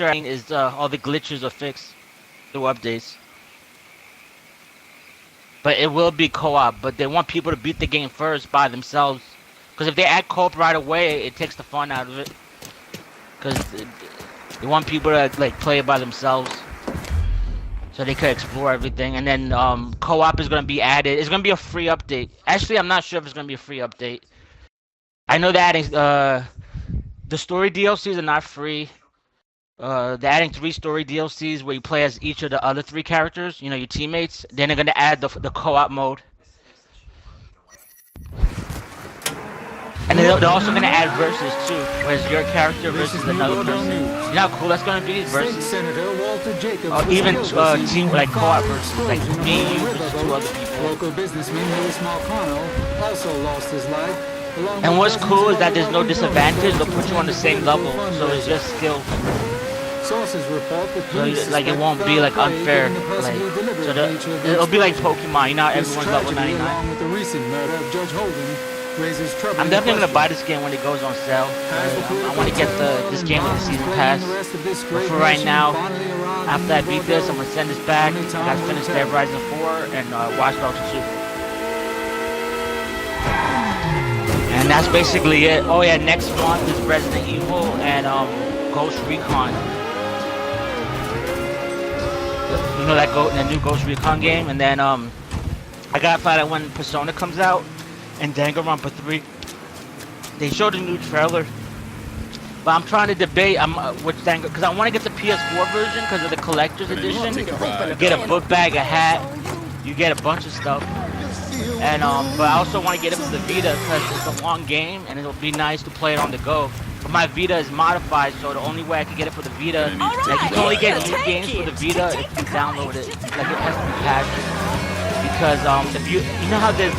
sure is all the glitches are fixed through updates. But it will be co-op. But they want people to beat the game first by themselves. Because if they add co-op right away, it takes the fun out of it. Because they want people to like play it by themselves, so they could explore everything. And then co-op is gonna be added. It's gonna be a free update. Actually, I'm not sure if it's gonna be a free update. I know they're adding the story DLCs are not free. They're adding 3 story DLCs where you play as each of the other 3 characters. You know, your teammates. Then they're gonna add the co-op mode. And they're also gonna add versus too, where it's your character versus another person. You know how cool that's gonna be? Versus. Or even team like co-op versus, like me and you versus 2 other people. Local businessman Louis Malcano also lost his life. And what's cool is that there's no disadvantage. They'll put you on the same level, so it's just skill. Sources report that So like it won't be like unfair. Like so it'll be like Pokemon. You know, how everyone's level 99. With the recent murder of Judge Holden. I'm definitely gonna buy this game when it goes on sale. I want to get this game with the season pass. But for right now, after I beat this, I'm gonna send this back. I gotta finish Dead Rising 4 and Watch Dogs 2. And that's basically it. Oh yeah, next month is Resident Evil and Ghost Recon. You know the new Ghost Recon game, and then I gotta find out when Persona comes out. And Danganronpa 3. They showed a new trailer, but I'm trying to debate which Danganronpa, because I want to get the PS4 version because of the collector's edition. You get a book bag, a hat, you get a bunch of stuff. And but I also want to get it for the Vita because it's a long game and it'll be nice to play it on the go. But my Vita is modified, so the only way I can get it for the Vita, like you can only get new games for the Vita if you download it. Like it has to be patched. Because if you know how there's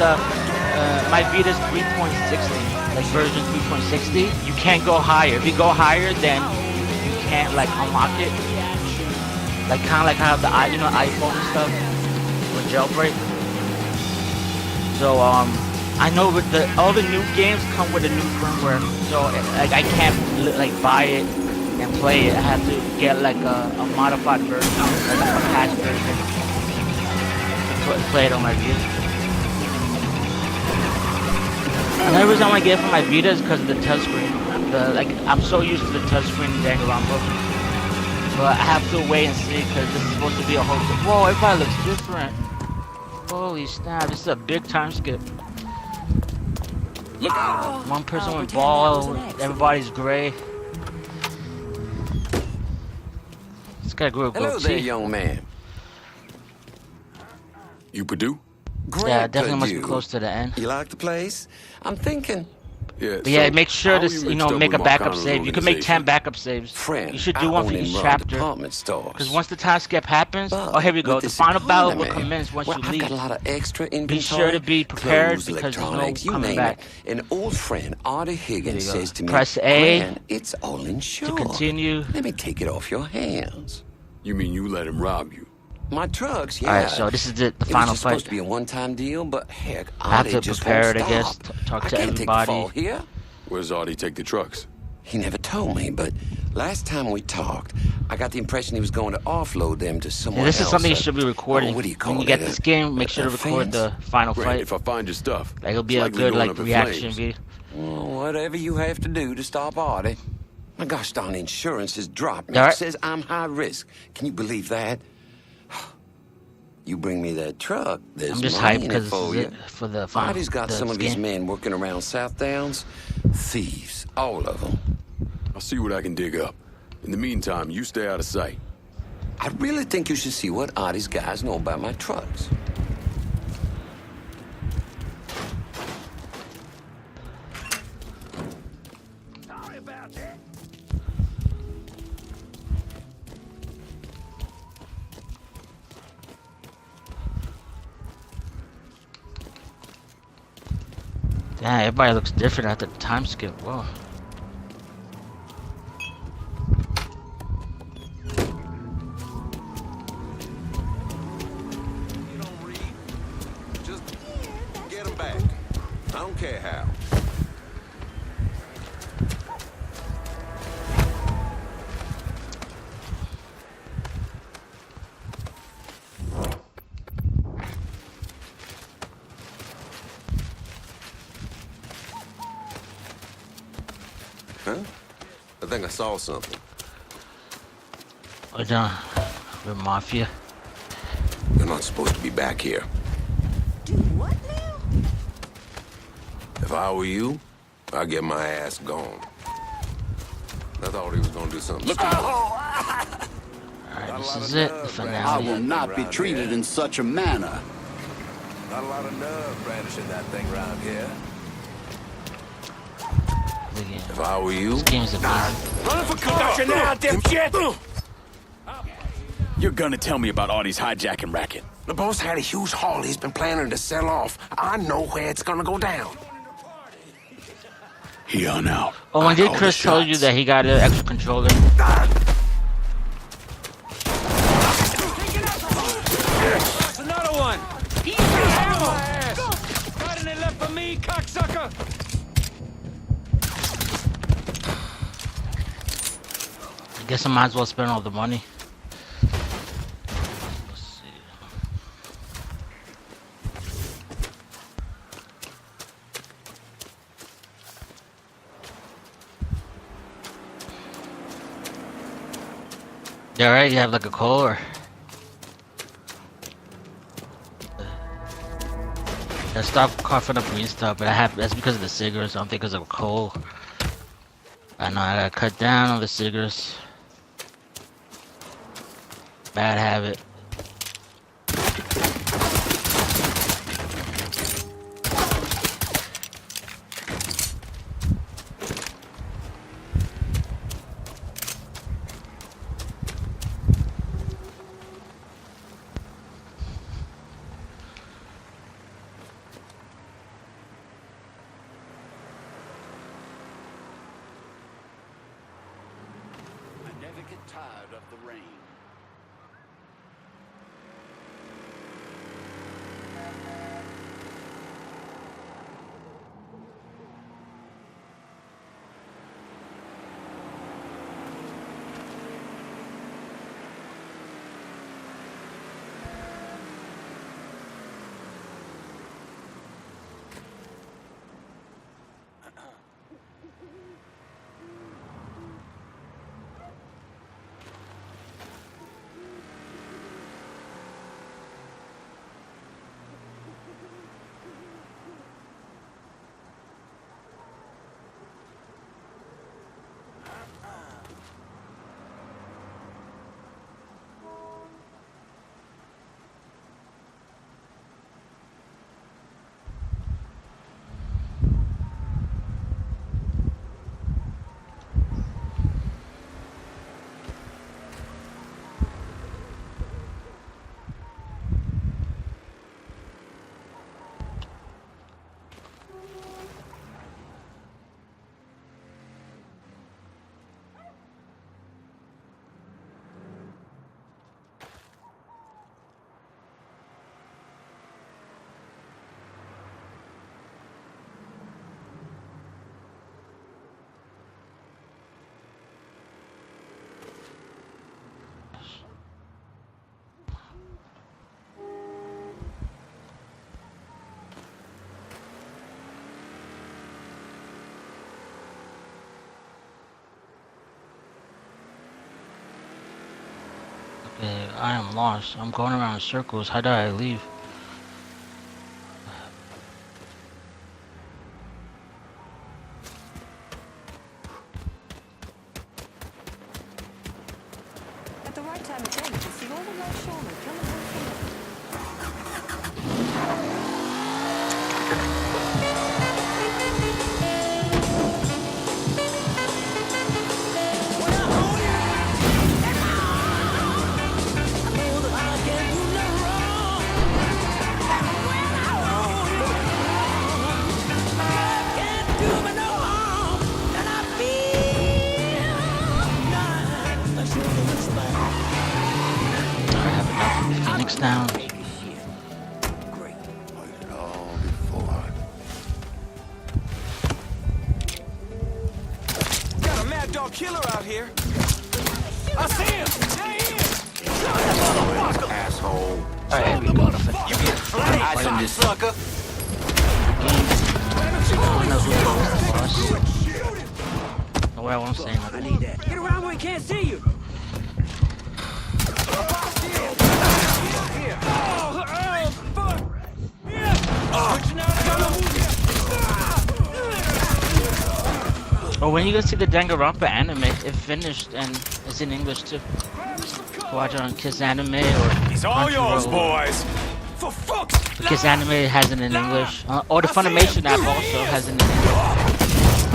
my Vita's 3.60, like version 3.60. You can't go higher. If you go higher, then you can't like unlock it. Like kind of like how the iPhone and stuff with jailbreak. So I know with all the new games come with a new firmware. So like I can't like buy it and play it. I have to get like a modified version, like a patched version, to play it on my Vita. Another reason I want to get it for my Vita is because of the touchscreen. I'm so used to the touchscreen in Danganronpa, but I have to wait and see because this is supposed to be a whole. Whoa, everybody looks different. Holy snap! This is a big time skip. Look out! One person went bald. Everybody's gray. This guy grew a goatee. Hello there, young man. You Purdue? Yeah, definitely must be close to the end. You like the place? I'm thinking. Yeah. But yeah, make sure to make a backup save. You can make 10 backup saves. Friend, You should do one for each chapter. Because once the time skip happens, oh here we go. The final battle will commence once you leave. I've got a lot of extra inventory. Be sure to be prepared Clothes, because there's no electronics, you coming name back. it. An old friend, Artie Higgins, says to me, Press A "Gran, it's all insured. to continue. Let me take it off your hands." You mean you let him rob you? My trucks, yeah. Alright, so this is the final It was just fight. supposed to be a one-time deal, but heck, I have Artie to just prepare won't it, I guess, stop. talk I to can't take the fall everybody. here. Where's Artie take the trucks? He never told me, but last time we talked, I got the impression he was going to offload them to someone Yeah, this is else. something you should be recording. What do you call When you it? get this game, make sure to record the final Grant, fight. if I find your stuff, Like it'll be it's a likely good going like up in reaction flames. video. Well, whatever you have to do to stop Artie. My gosh darn insurance has dropped me. All right. It says I'm high risk. Can you believe that? You bring me that truck, there's I'm just money hyped in because it for this you. is it for the final. Artie's got some of his game. men working around South Downs. Thieves, all of them. I'll see what I can dig up. In the meantime, you stay out of sight. I really think you should see what Artie's guys know about my trucks. Sorry about that. Damn, everybody looks different after the time skip. Whoa. You don't read. Just get them back. I don't care how. think I saw something. We're done with Mafia. You're not supposed to be back here. Do what now? If I were you, I'd get my ass gone. I thought he was gonna do something stupid. Alright, this is it. The I finale. will not be treated in such a manner. Not a lot of nerve brandishing that thing around here. If I were you, This game's amazing. Running for cover now, dipshit! You're gonna tell me about Audie's hijacking racket. The boss had a huge haul he's been planning to sell off. I know where it's gonna go down. Here on out. Oh, when I did call Chris the tell you shots. that he got an extra controller? That's another one! Easy ammo! Got any left for me, cocksucker? I guess I might as well spend all the money. Let's see. You alright? You have like a cold or? I stopped coughing up green stuff, but that's because of the cigarettes. I don't think because of a cold. I know I gotta cut down on the cigarettes. Bad habit. I never get tired of the rain. Okay, I am lost. I'm going around in circles. How did I leave? At the right time of day, you can see all the light shoulder coming home from it. I have enough of Phoenix down. Got a mad dog killer out here. I see him! Stay in! asshole. Alright, we go. You get flayed, sucker! Who knows who the boss? No way I won't say nothing. Get around where he can't see you. But when you go see the Danganronpa anime, it finished and it's in English too. Watch it on Kiss Anime or He's all yours, Crunchyroll. boys. For fuck's Kiss Anime has it in English. Or the Funimation app also has it in English.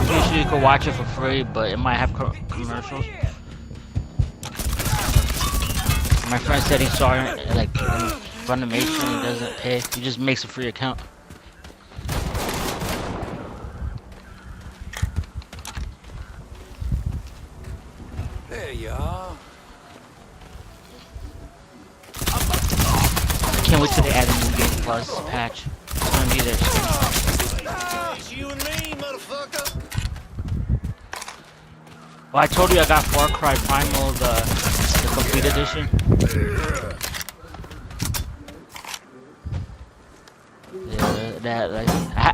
Usually you can watch it for free, but it might have commercials. My friend said he saw it like in Funimation. He doesn't pay. He just makes a free account. There you are. I can't wait till they add a new Game Plus patch. It's gonna be there soon. It's you and me, motherfucker. Well, I told you I got Far Cry Primal, the complete edition.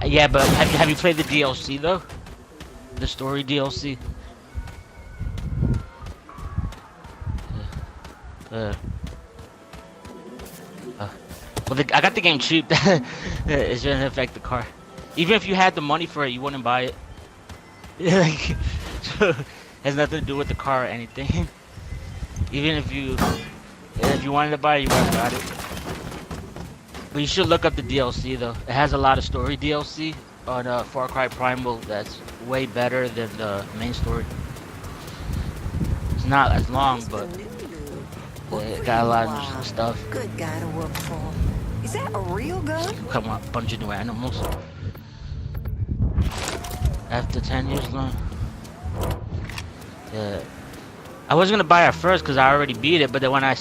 Yeah, but have you played the DLC though? The story DLC. Well, I got the game cheap. It shouldn't affect the car. Even if you had the money for it, you wouldn't buy it. Like, so, has nothing to do with the car or anything. Even if you wanted to buy it, you would have got it. But you should look up the DLC though. It has a lot of story DLC on Far Cry Primal that's way better than the main story. It's not as long, but it got a lot of stuff. Good guy to work for. Is that a real gun? Come on, a bunch of new animals. After 10 years long. Yeah. I was gonna buy it first because I already beat it, but then when I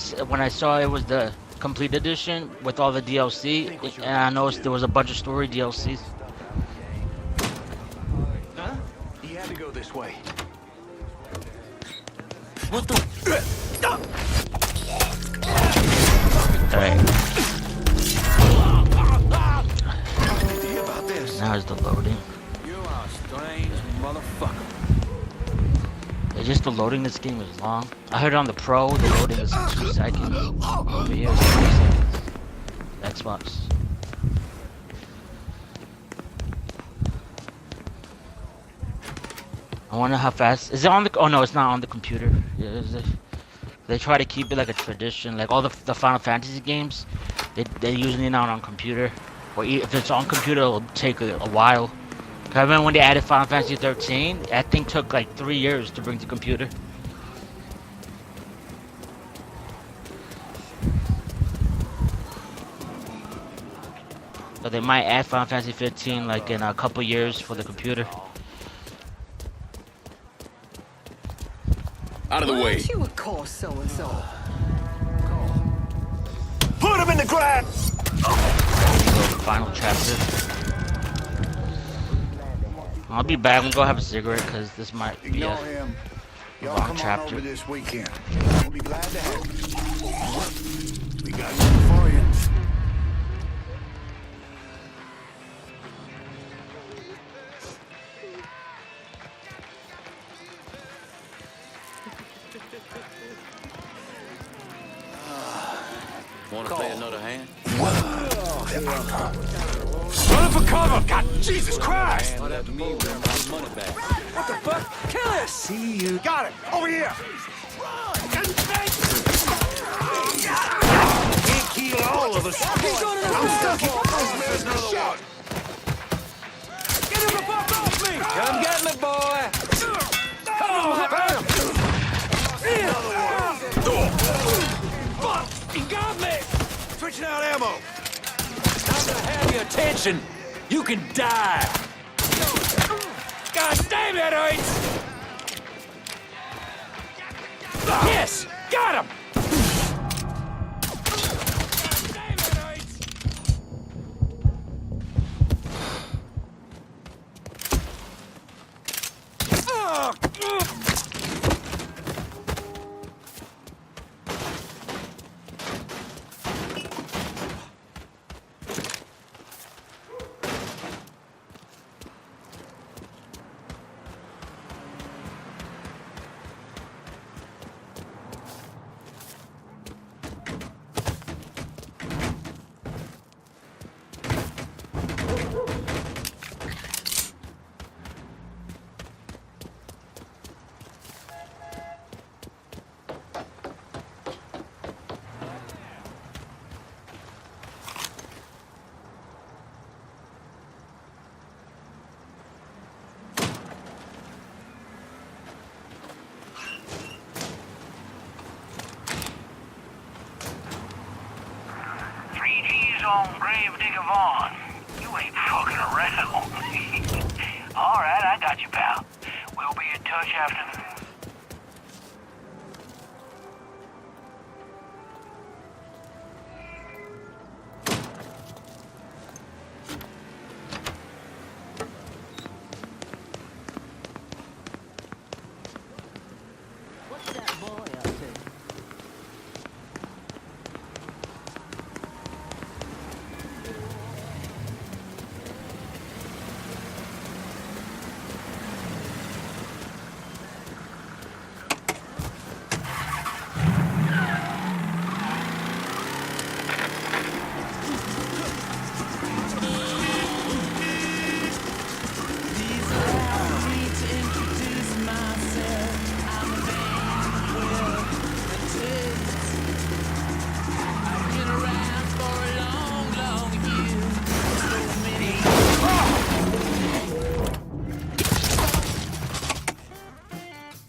saw it was the complete edition with all the DLC, and I noticed there was a bunch of story DLCs. Huh? He had to go this way. What the? Alright. Now is the loading. You are a strange motherfucker. It's just the loading this game is long. I heard on the Pro the loading is 2 seconds. Over here it's 3 seconds. Xbox. I wonder how fast. Is it on the? Oh no, it's not on the computer. Yeah, they try to keep it like a tradition. Like all the Final Fantasy games, they're usually not on computer. Or if it's on computer, it'll take a while. I remember when they added Final Fantasy 13, that thing took like 3 years to bring to computer. So they might add Final Fantasy 15 like in a couple years for the computer. Out of the way. You of course so-and-so. Put him in the ground! Final chapter. I'll be back. I'm gonna go have a cigarette because this might be Ignore a him. Y'all long come chapter. on over this weekend. We'll be glad to have you. We got nothing for you. Want to play another hand? Run for cover! God, Jesus Christ! What happened to me with my money back? What the fuck? Kill us! See you. Got it. Over here. Can't kill all of us. He's going to the I'm house! stuck in this another one. Get him the fuck off me! Come get me, boy! Come on, bam! Fuck! He got me! Switching out ammo. I'm gonna have your attention. You can die. God damn it, hurts! Yes! Got him! God damn it, hurts! on Grave Digger Vaughn. You ain't fucking around. Alright, I got you, pal. We'll be in touch after the... What's that boy up to?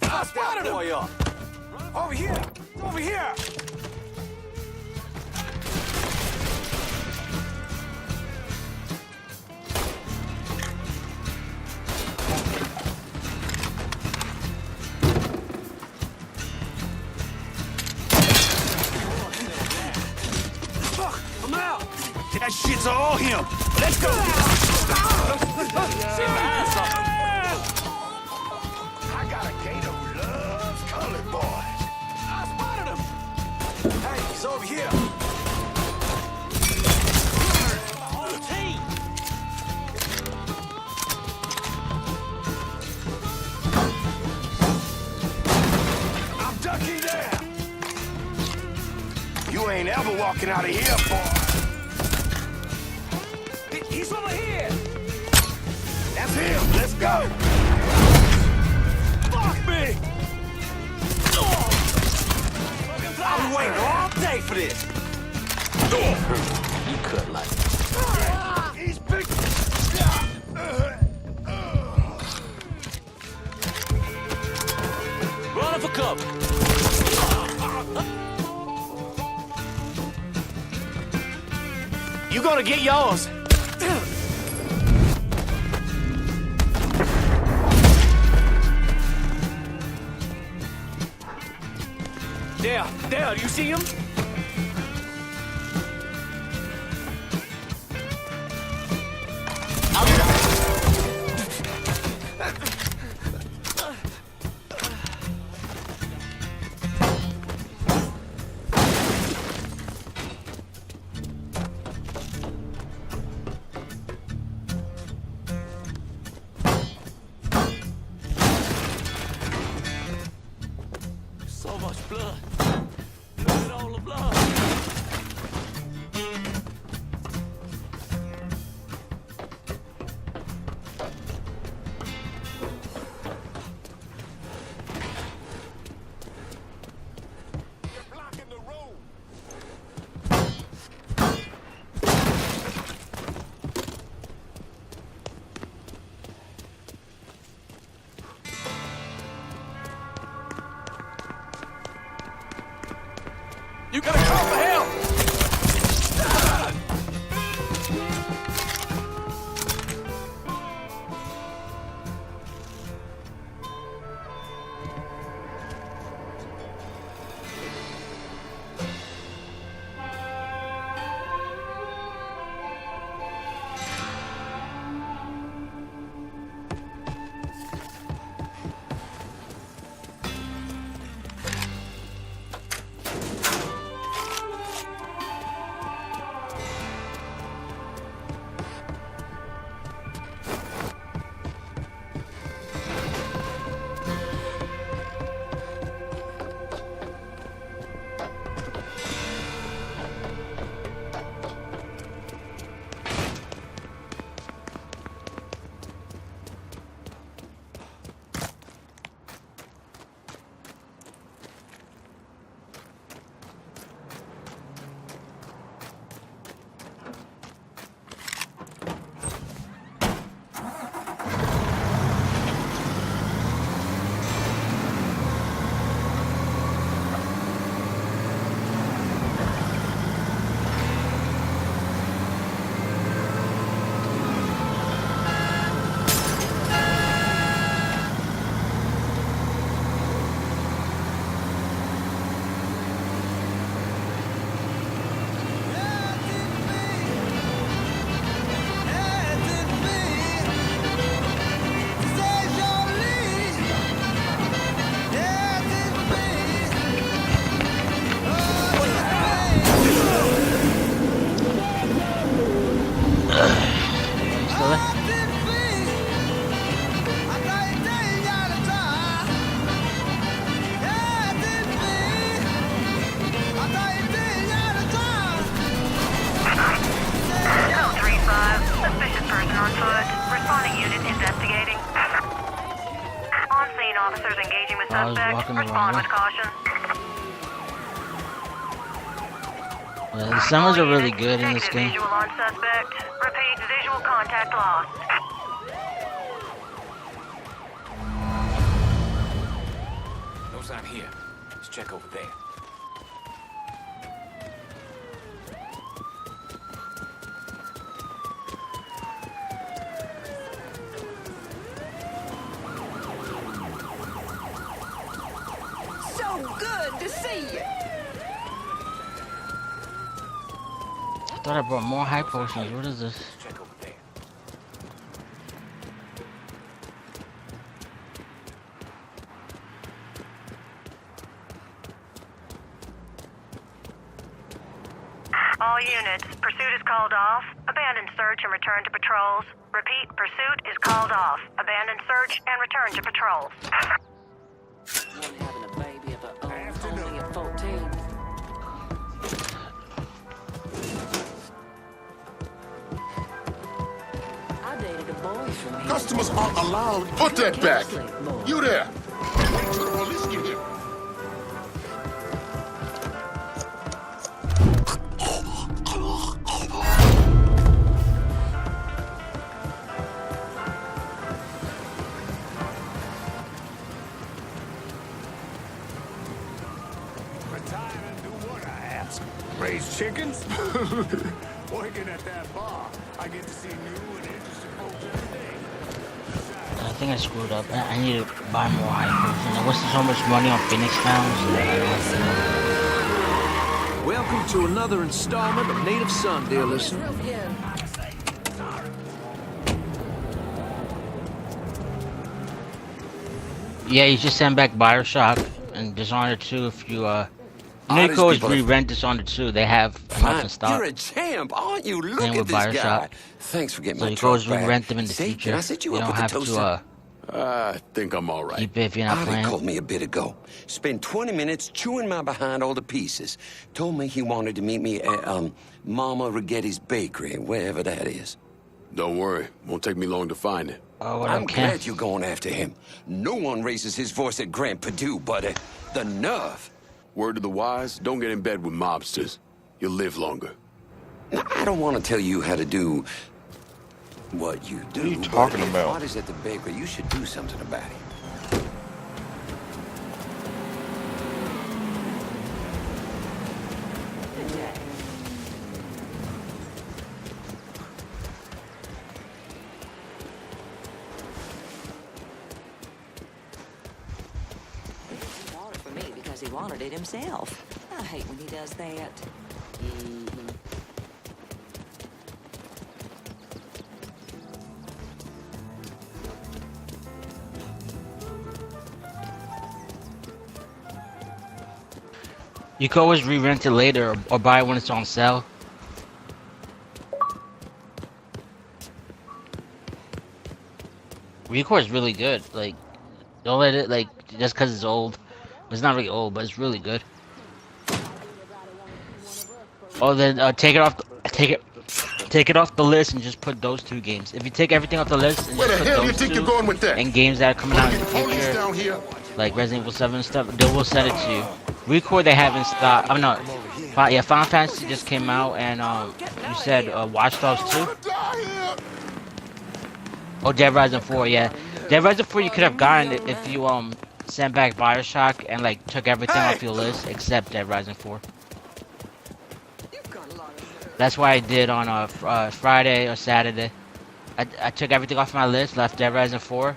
I spotted him! Boy up. Over here! Over here! Fuck! I'm out! That shit's all him! Let's go! I got a gator who loves colored boys. I spotted him. Hey, he's over here. My whole team. I'm ducking down. You ain't ever walking out of here, boy. He's over here. That's him. Let's go. Fuck me! I was waiting all day for this. You cut like He's big. Run for cover. You gonna get yours. There, you see him? So much blood. Look at all the blood. You're blocking the road. You gotta call for help. suspect. walking the Respond wrong way. with caution. Yeah, the summers are really Units, good in this negative game. Visual on suspect. Repeat, visual contact lost. No sign here. Let's check over there. So good to see you. I thought I brought more high potions. What is this? Check over there. All units, pursuit is called off. Abandon search and return to patrols. Repeat, pursuit is called off. Abandon search and return to patrols. One having a baby of her own, only at 14. I dated a boy from here. Customers aren't allowed. Put that back. You there. Wait till the police get here. Retire and do what, I ask? Raise chickens? Working at that bar, I get to see new and interesting folks every day. I think I screwed up. I need to buy more high potions. I wasted so much money on Phoenix Pounds that I don't have to know. Welcome to another installment of Native Son, dear listener. Yeah, you just send back Bioshock and Dishonored 2 if you, these Nico is people are- re-rent Dishonored 2. They have enough Fine. in stock. You're a champ, aren't you? Look Same at with this guy. Bioshock. Thanks for getting So my you truck always back. re-rent them in the See, future. can I set you You up don't with have the toaster? to, I think I'm all right. keep it if you're not Ollie playing. called me a bit ago. Spent 20 minutes chewing my behind all the pieces. Told me he wanted to meet me at, Mama Righetti's bakery, wherever that is. Don't worry. Won't take me long to find it. Oh, what I'm up, Cam? glad you're going after him. No one raises his voice at Grand Purdue, but the nerve. Word to the wise, don't get in bed with mobsters. You'll live longer. Now, I don't want to tell you how to do what you do. What are you talking but if about? Artie's at the bakery, you should do something about it. He bought it for me because he wanted it himself. I hate when he does that. You can always re-rent it later or buy it when it's on sale. Recore is really good. Like, don't let it, like, just because it's old. It's not really old, but it's really good. Oh, then take it off the list and just put those two games. If you take everything off the list and Where just the put hell you those think two you're going with that? and games that are coming out in the Police future, down here. like Resident Evil 7 and stuff, they will send it to you. Recore they have in stock. I'm not. Yeah, Final Fantasy just came out, and you said Watch Dogs 2. Oh, Dead Rising 4, yeah. Dead Rising 4 you could have gotten it if you sent back Bioshock and like took everything off your list except Dead Rising 4. That's why I did on Friday or Saturday. I took everything off my list, left Dead Rising 4,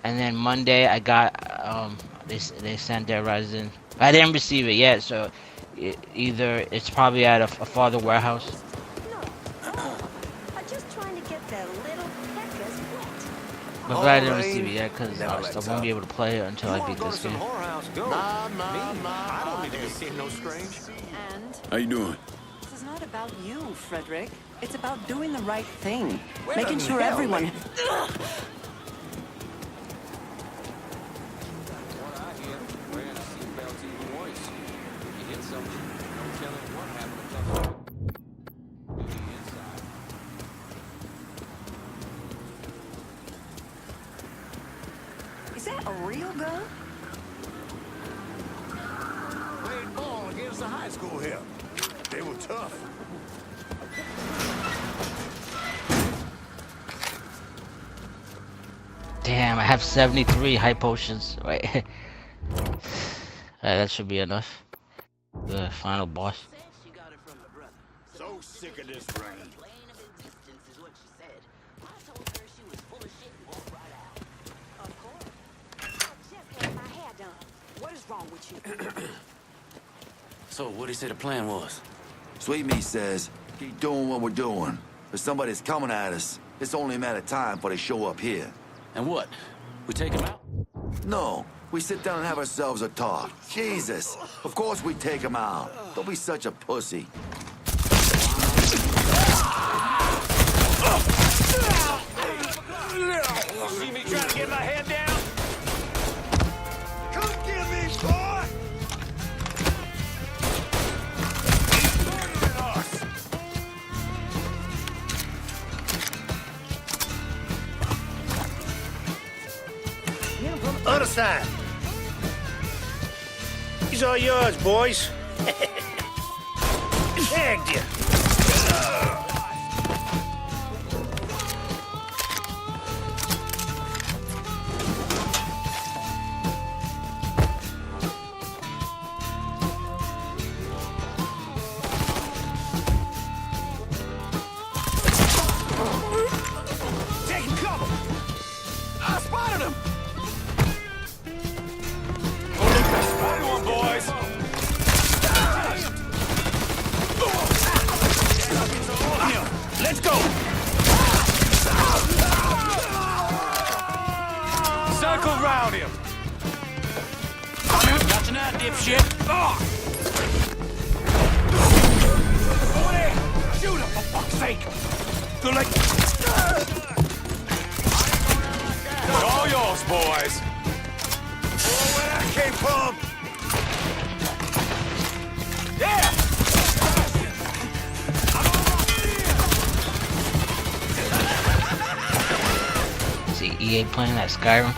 and then Monday I got they sent Dead Rising. I didn't receive it yet, so either it's probably at a farther warehouse. I'm just trying to get that little peckers wet. But I didn't receive it yet because I won't be able to play it until I beat this game. I don't need to be seeing no strange. And How you doing? this is not about you, Frederick. It's about doing the right thing. Where Making the sure hell, everyone... lady? What I hear, wearing a seatbelt's even worse. You hit something, no telling what happened to the inside. Is that a real gun? school here. They were tough. Damn, I have 73 high potions. Wait. Alright, that should be enough. The final boss. So sick of this rain. Of course. I just had my hair done. What is wrong with you? So, what did he say the plan was? Sweet Meat says, keep doing what we're doing. If somebody's coming at us, it's only a matter of time before they show up here. And what? We take him out? No, we sit down and have ourselves a talk. Jesus, of course we take him out. Don't be such a pussy. See me trying to get my head down? Come get me, boy! Murdering us! Other side. These are yours, boys. Tagged you. Taking cover! I spotted him! Spotted one, boys! Let's go. Circle round him! Got you now, dipshit. Over there! Shoot him, for fuck's sake! Good luck. It's all yours, boys! Oh, where that came from! Yeah! See EA playing that Skyrim.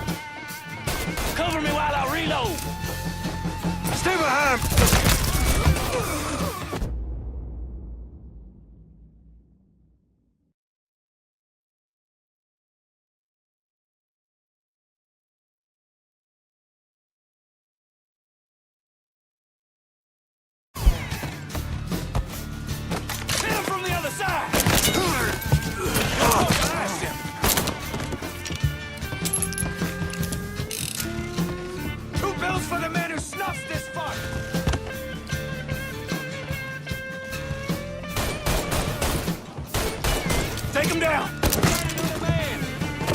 Cover me while I reload. Stay behind! Hit him from the other side! Blast him! 2 bills for the man who snuffs this fun! Take him down!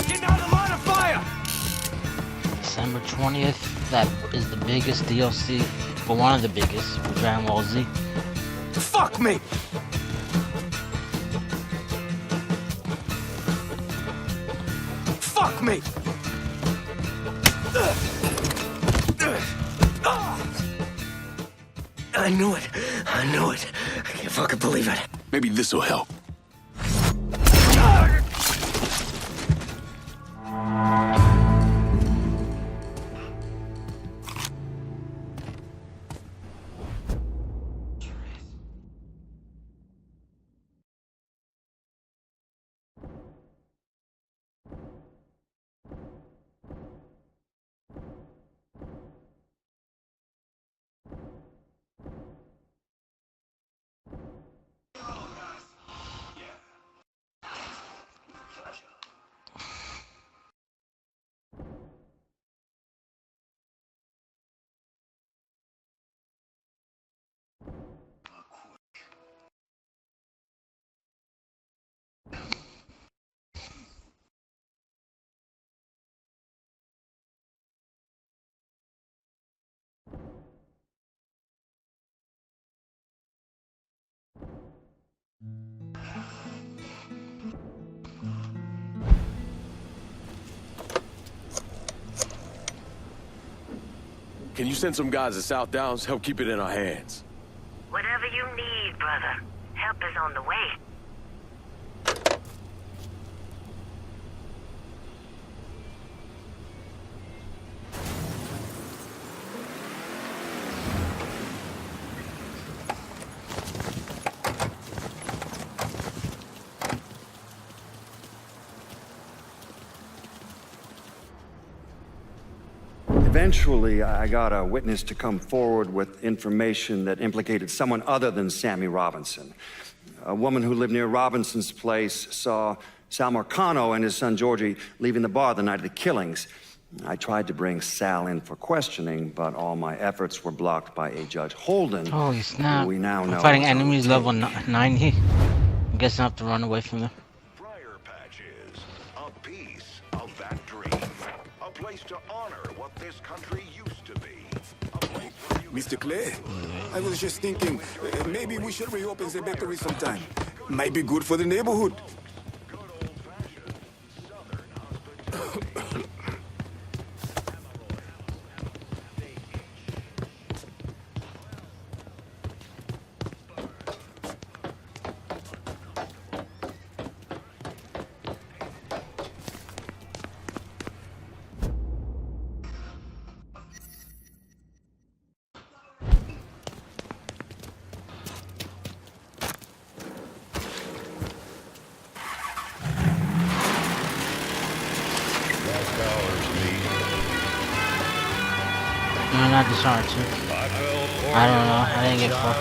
Getting out of the line of fire! December 20th. That is the biggest DLC, or one of the biggest, for Dragon Ball Z. Fuck me! Fuck me! I knew it. I knew it. I can't fucking believe it. Maybe this'll help. Can you send some guys to South Downs? Help keep it in our hands. Whatever you need, brother. Help is on the way. eventually, I got a witness to come forward with information that implicated someone other than Sammy Robinson. A woman who lived near Robinson's place saw Sal Marcano and his son Georgie leaving the bar the night of the killings. I tried to bring Sal in for questioning, but all my efforts were blocked by a Judge Holden. Holy snap. We now know I'm fighting was on enemies the level tape. 90. I'm guessing I have to run away from them. Briar Patches, a piece of that dream. A place to honor what this country used to be. A place where you Mr. Clay, I was just thinking, maybe we should reopen the bakery sometime. Might be good for the neighborhood. No, not Dishonored 2. I don't know. I didn't get far.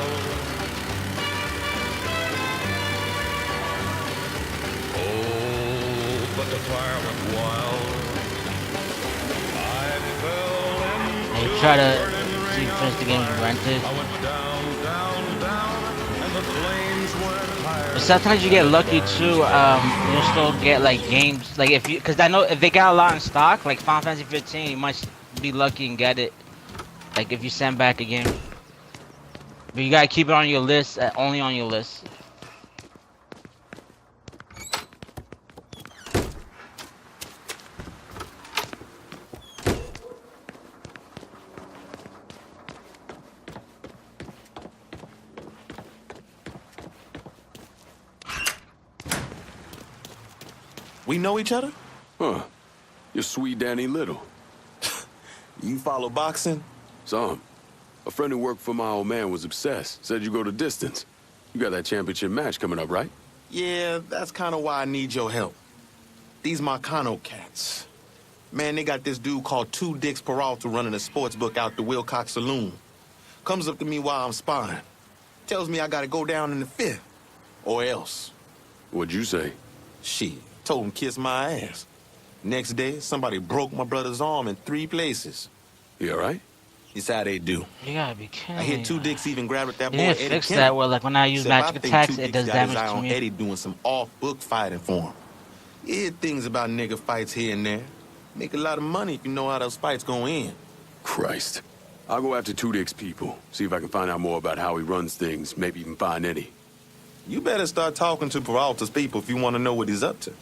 Oh, but the fire was wild. I fell Hey, into try a to burning see ring if finish the game of you fire. rented. I went down, down, down, and the flames went higher. But sometimes you get lucky too. You'll still get like games, like if you, cause I know if they got a lot in stock, like Final Fantasy 15, you might be lucky and get it. Like if you send back a game, but you gotta keep it on your list, only on your list. We know each other? Huh. You're sweet Danny Little. You follow boxing? Some. A friend who worked for my old man was obsessed. Said you go the distance. You got that championship match coming up, right? Yeah, that's kind of why I need your help. These Marcano cats. Man, they got this dude called Two Dicks Peralta running a sports book out the Wilcox Saloon. Comes up to me while I'm sparring. Tells me I gotta go down in the fifth. Or else. What'd you say? Shit, told him kiss my ass. Next day, somebody broke my brother's arm in 3 places. You alright? It's how they do. You gotta be kidding I hear me. Two Dicks even grabbed at that You boy didn't Eddie fix Kemp. that well. Like when I use Except I magic think attacks, Two it Dicks does got his damage eye to on me. Eddie doing some off-book fighting for him. You hear things about nigga fights here and there. Make a lot of money if you know how those fights go in. Christ. I'll go after Two Dick's people. See if I can find out more about how he runs things. Maybe even find Eddie. You better start talking to Peralta's people if you want to know what he's up to.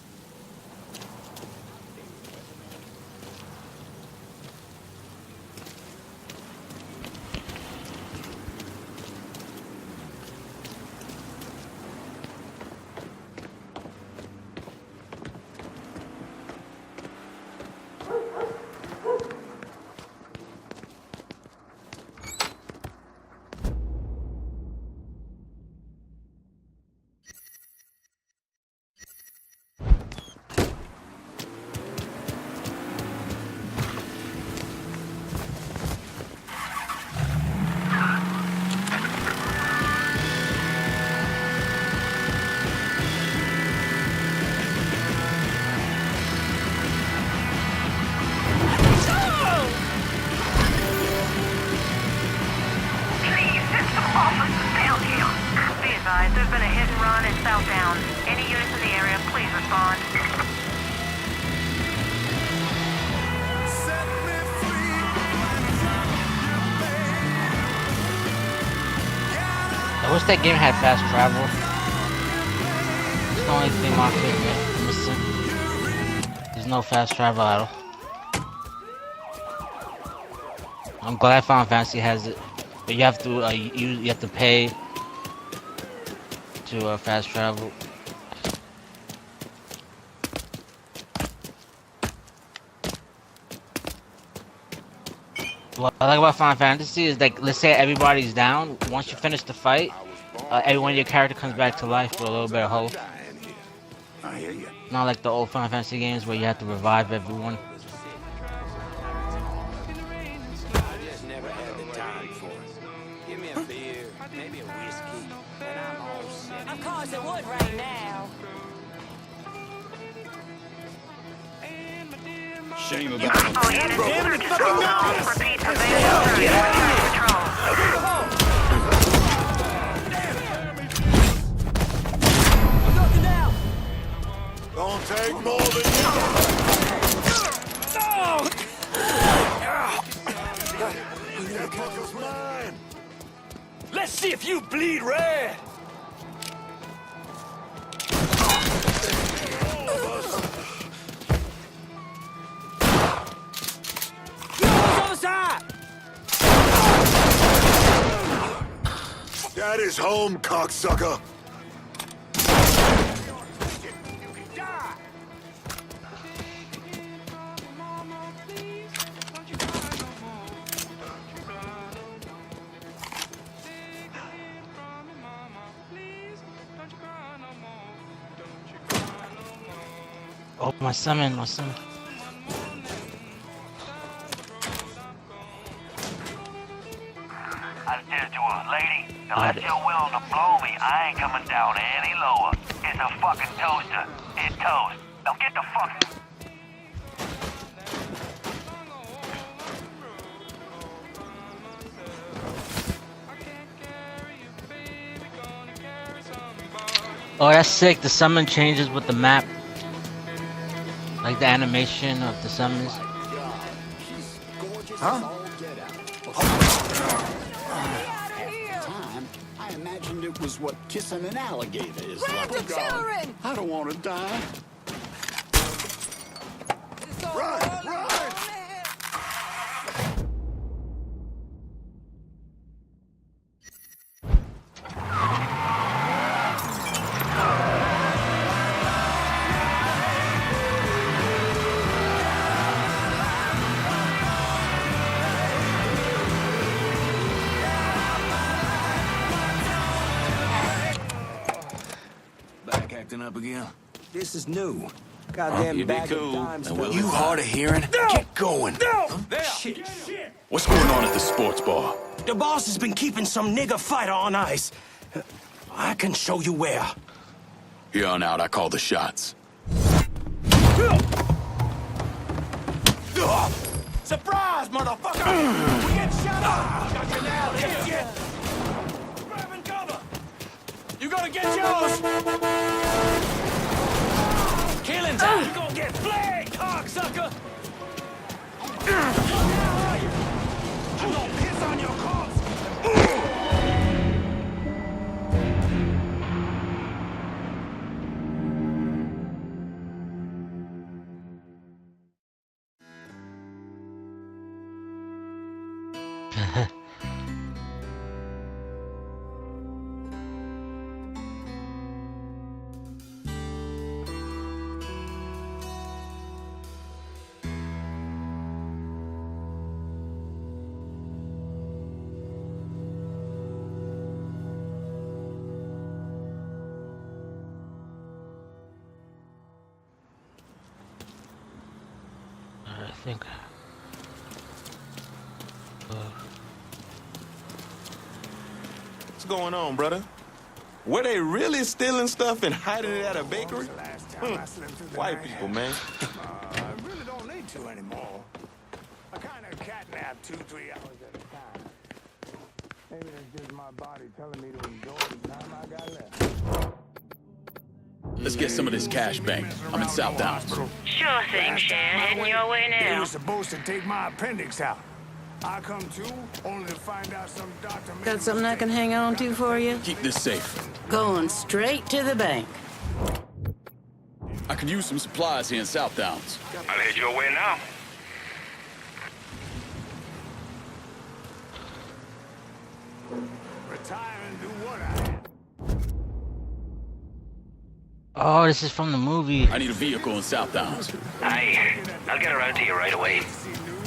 There's been a hit and run in Southtown. Any units in the area, please respond. I wish that game had fast travel. It's the only thing I'm missing. There's no fast travel at all. I'm glad Final Fantasy has it, but you have to you have to pay to fast travel. What I like about Final Fantasy is like, let's say everybody's down. Once you finish the fight, everyone in your character comes back to life with a little bit of hope. I hear you. Not like the old Final Fantasy games where you have to revive everyone. maybe a whiskey, and I'm all set. Of course it would right now. Shame about All units, search is called off. Repeat, abandoned search and return to patrol. Don't take more than you mine. Let's see if you bleed red. Daddy's home, cocksucker. Oh, my summon, my summon. I said to her, lady, unless you're willing to blow me, I ain't coming down any lower. It's a fucking toaster. It's toast. Now get the fuck... Oh, that's sick. The summon changes with the map. Like the animation of the summons. Huh? Time, I imagined it was what kissing an alligator is like. The children! I don't want to die. Run! Run! Back acting up again. This is new. Goddamn You be bag cool. of dimes. And we'll You hard of hearing? Get going. Shit. What's going on at the sports bar? The boss has been keeping some nigger fighter on ice. I can show you where. Here on out, I call the shots. Surprise, motherfucker! We get shot up! Got you now, idiot! Grabbing cover! You gonna get yours! Killing time! You gonna get flagged, cocksucker! I'm gonna piss on your corpse! I think. What's going on, brother? Were they really stealing stuff and hiding it at a bakery? White people, man. I really don't need to anymore. I kind of catnap 2-3 hours at a time. Maybe that's just my body telling me to enjoy the time I got left. Let's get some of this cash banked. I'm in South Downs. Sure thing, Shan. Heading your way They now. were supposed to take my appendix out. I come to, only to find out some doctor... Got something I can hang on to for you? Keep this safe. Going straight to the bank. I could use some supplies here in South Downs. I'll head your way now. Retire and do what I have. Oh, this is from the movie. I need a vehicle in South Downs. I'll get around to you right away.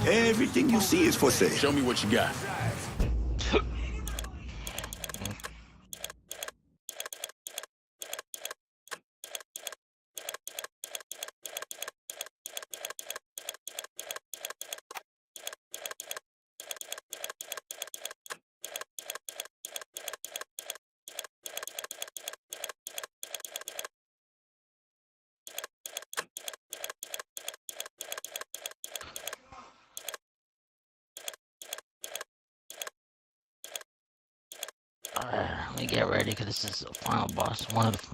Everything you see is for sale. Show me what you got. Let me get ready because this is the final boss. One of the.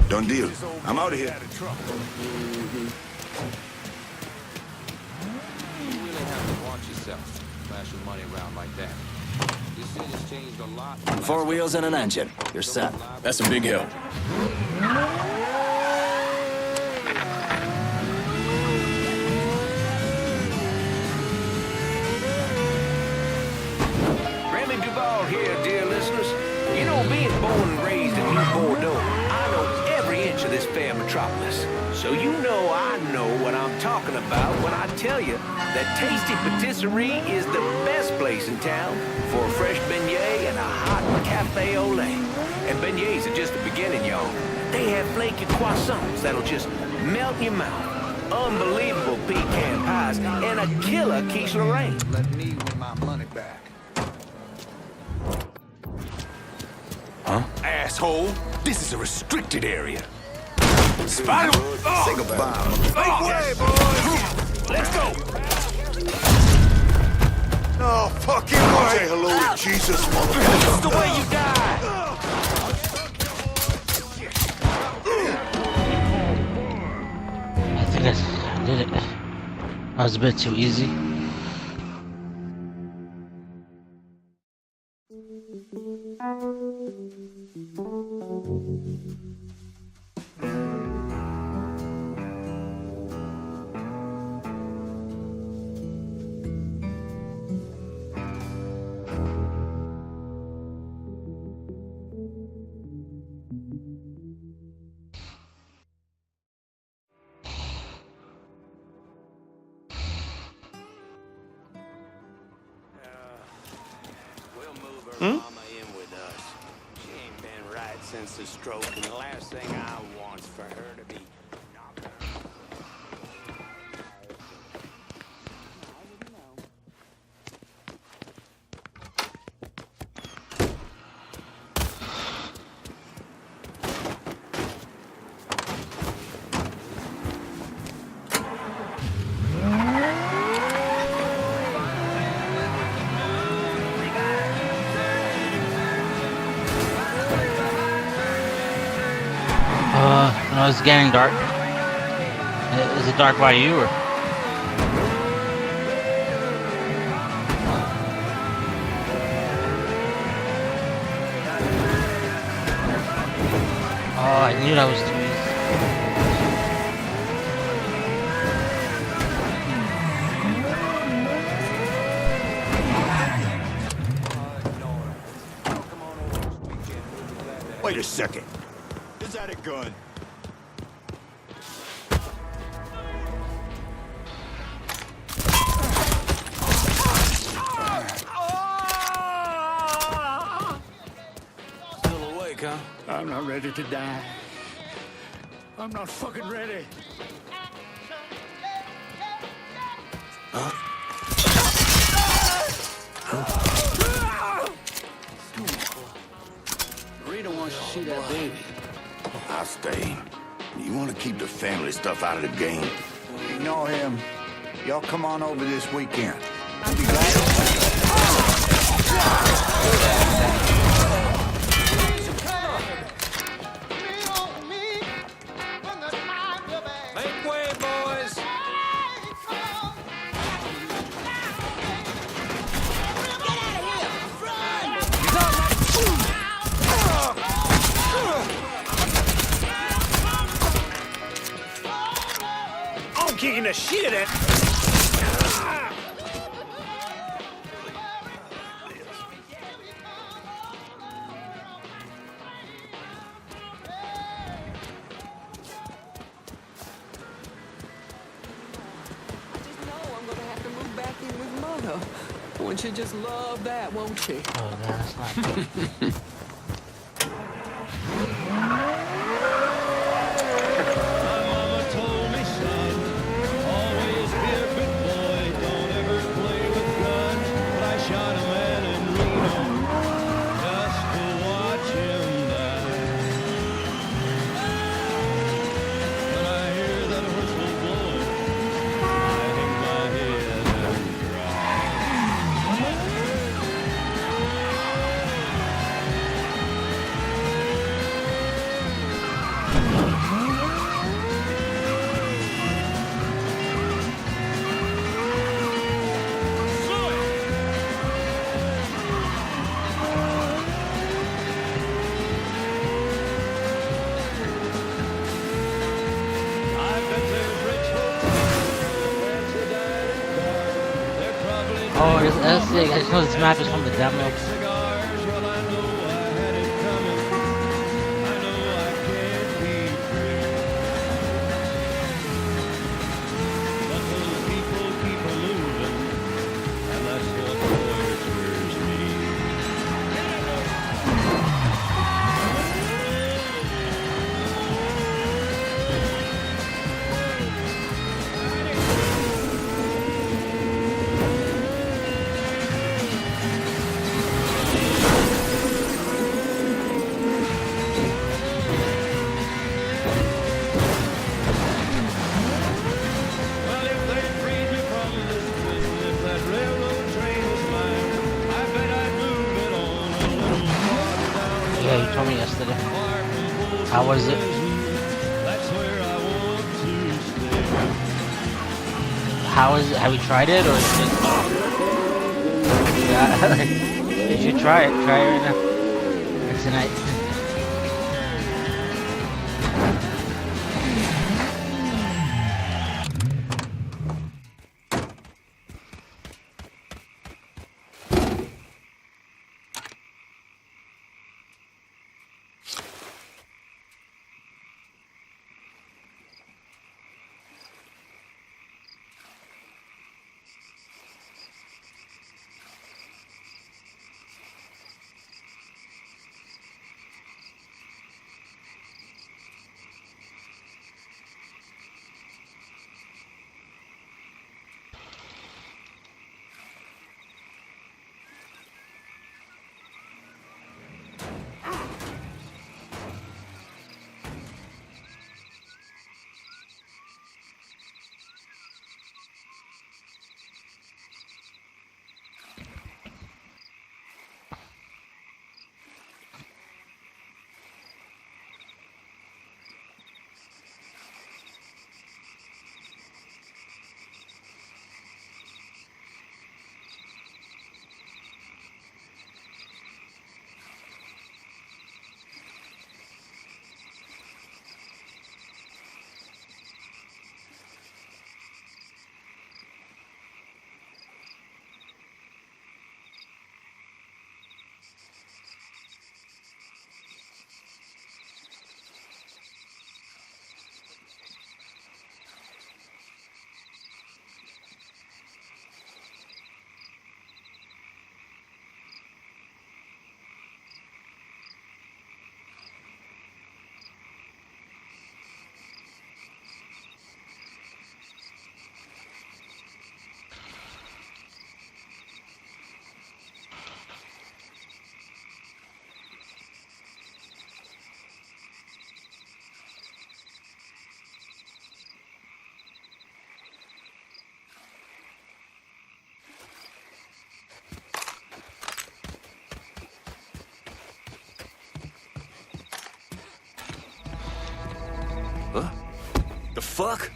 Done deal. I'm out of here. You really have to watch yourself, flashing money around like that. This city's changed a lot. 4 wheels and an engine. You're set. That's a big help. Remy Duval here, dear listeners. You know, being born and raised in New Bordeaux, I know every inch of this fair metropolis. So you know I know what I'm talking about when I tell you that Tasty Patisserie is the best place in town for a fresh beignet and a hot cafe au lait. And beignets are just the beginning, y'all. They have flaky croissants that'll just melt in your mouth. Unbelievable pecan pies and a killer quiche Lorraine. Let me win my money back. Huh? Asshole! This is a restricted area. Spider! Say goodbye. Make way, boys! Let's go! No fucking way. Say hello to Jesus, motherfucker. That's the way you die! I think I did it. That was a bit too easy. Mama in with us. She ain't been right since the stroke, and the last thing I want's for her to be knocking. No, it's getting dark. Is it dark by you or? Oh, I knew that was too easy. Wait a second. Is that a gun? Still awake, huh? I'm not ready to die. I'm not fucking ready. Rita wants to see that baby. I'll stay. You want to keep the family stuff out of the game. know him, y'all come on over this weekend. I'd be glad to... Make way, boys. I'm kicking the shit out. Won't you just love that, won't you? Oh man, that's not good. Mama told me, son, always be a good boy, don't ever play with guns. But I shot a man in Reno just to watch him die. When I hear that whistle blowing, I hang my head and Oh, that's sick. I just know this map is from the demo. Yeah, you told me yesterday. How was it? How is it? Have you tried it or is it just... Yeah, you should try it. Try it right now. Tonight. The fuck?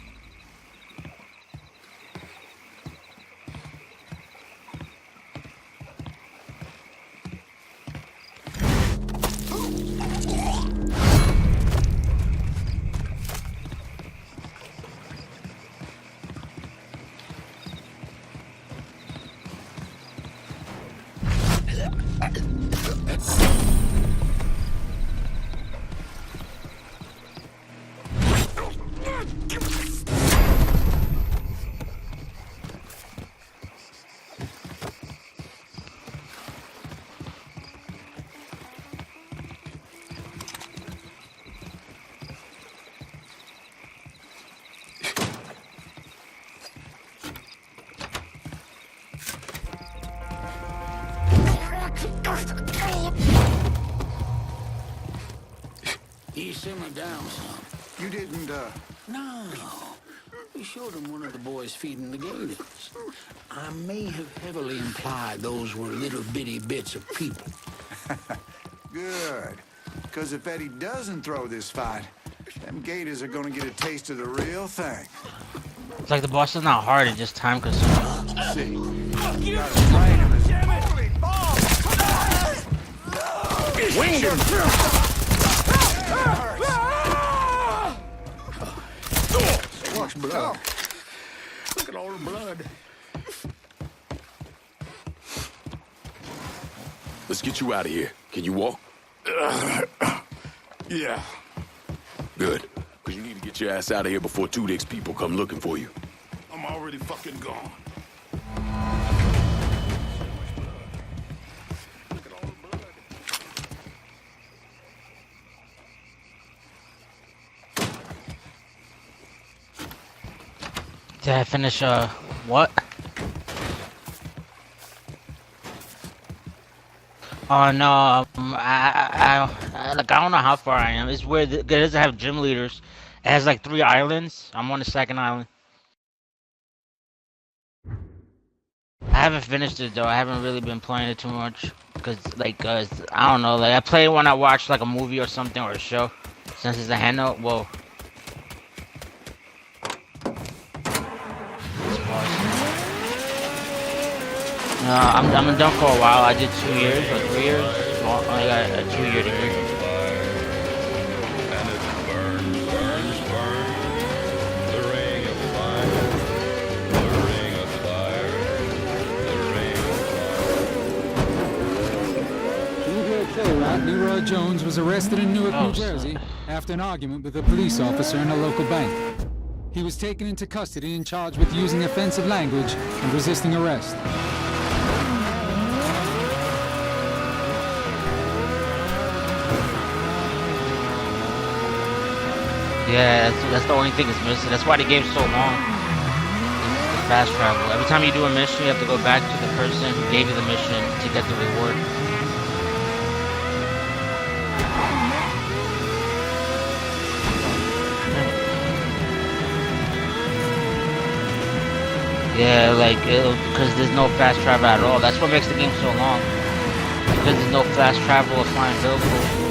He simmered down some. You didn't, No. We showed him one of the boys feeding the gators. I may have heavily implied those were little bitty bits of people. Good. Because if Eddie doesn't throw this fight, them gators are gonna get a taste of the real thing. It's like the boss is not hard, it's just time consuming. See, you gotta train him as Winged him! Watch blood. Look at all the blood. Let's get you out of here. Can you walk? Yeah. Good. Because you need to get your ass out of here before Two Dick's people come looking for you. I'm already fucking gone. Did I finish, what? Oh no, like I don't know how far I am. It's weird. It doesn't have gym leaders. It has like 3 islands. I'm on the 2nd island. I haven't finished it though. I haven't really been playing it too much because like I don't know. Like I play it when I watch like a movie or something or a show. Since it's a handheld, whoa. I'm done for a while. I did 2 years or 3 years. Well, I got a 2-year degree. Leroy Jones was arrested in Newark, New Jersey after an argument with a police officer in a local bank. He was taken into custody and charged with using offensive language and resisting arrest. Yeah, that's the only thing that's missing. That's why the game's so long. It's the fast travel. Every time you do a mission, you have to go back to the person who gave you the mission to get the reward. Yeah, like, because there's no fast travel at all. That's what makes the game so long. Because there's no fast travel or flying vehicle.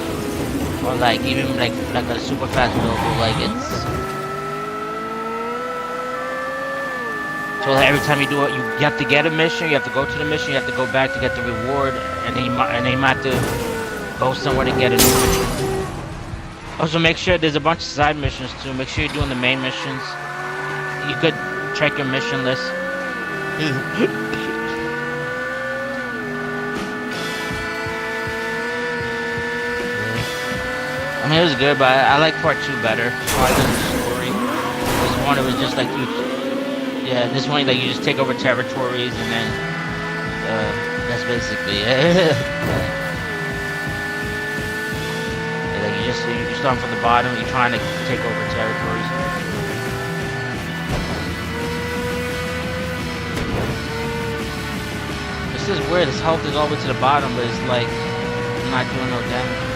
Or like, even like a super fast vehicle, like it's... So like, every time you do it, you have to get a mission, you have to go to the mission, you have to go back to get the reward, and then you might have to go somewhere to get a new mission. Also, make sure there's a bunch of side missions too. Make sure you're doing the main missions. You could check your mission list. I mean, it was good, but I like part 2 better. Part of the story. This one, it was just like you. Yeah, this one, like you just take over territories, and then that's basically it. Yeah, like you start from the bottom. You're trying to take over territories. This is weird. His health is all the way to the bottom, but it's like not doing no damage.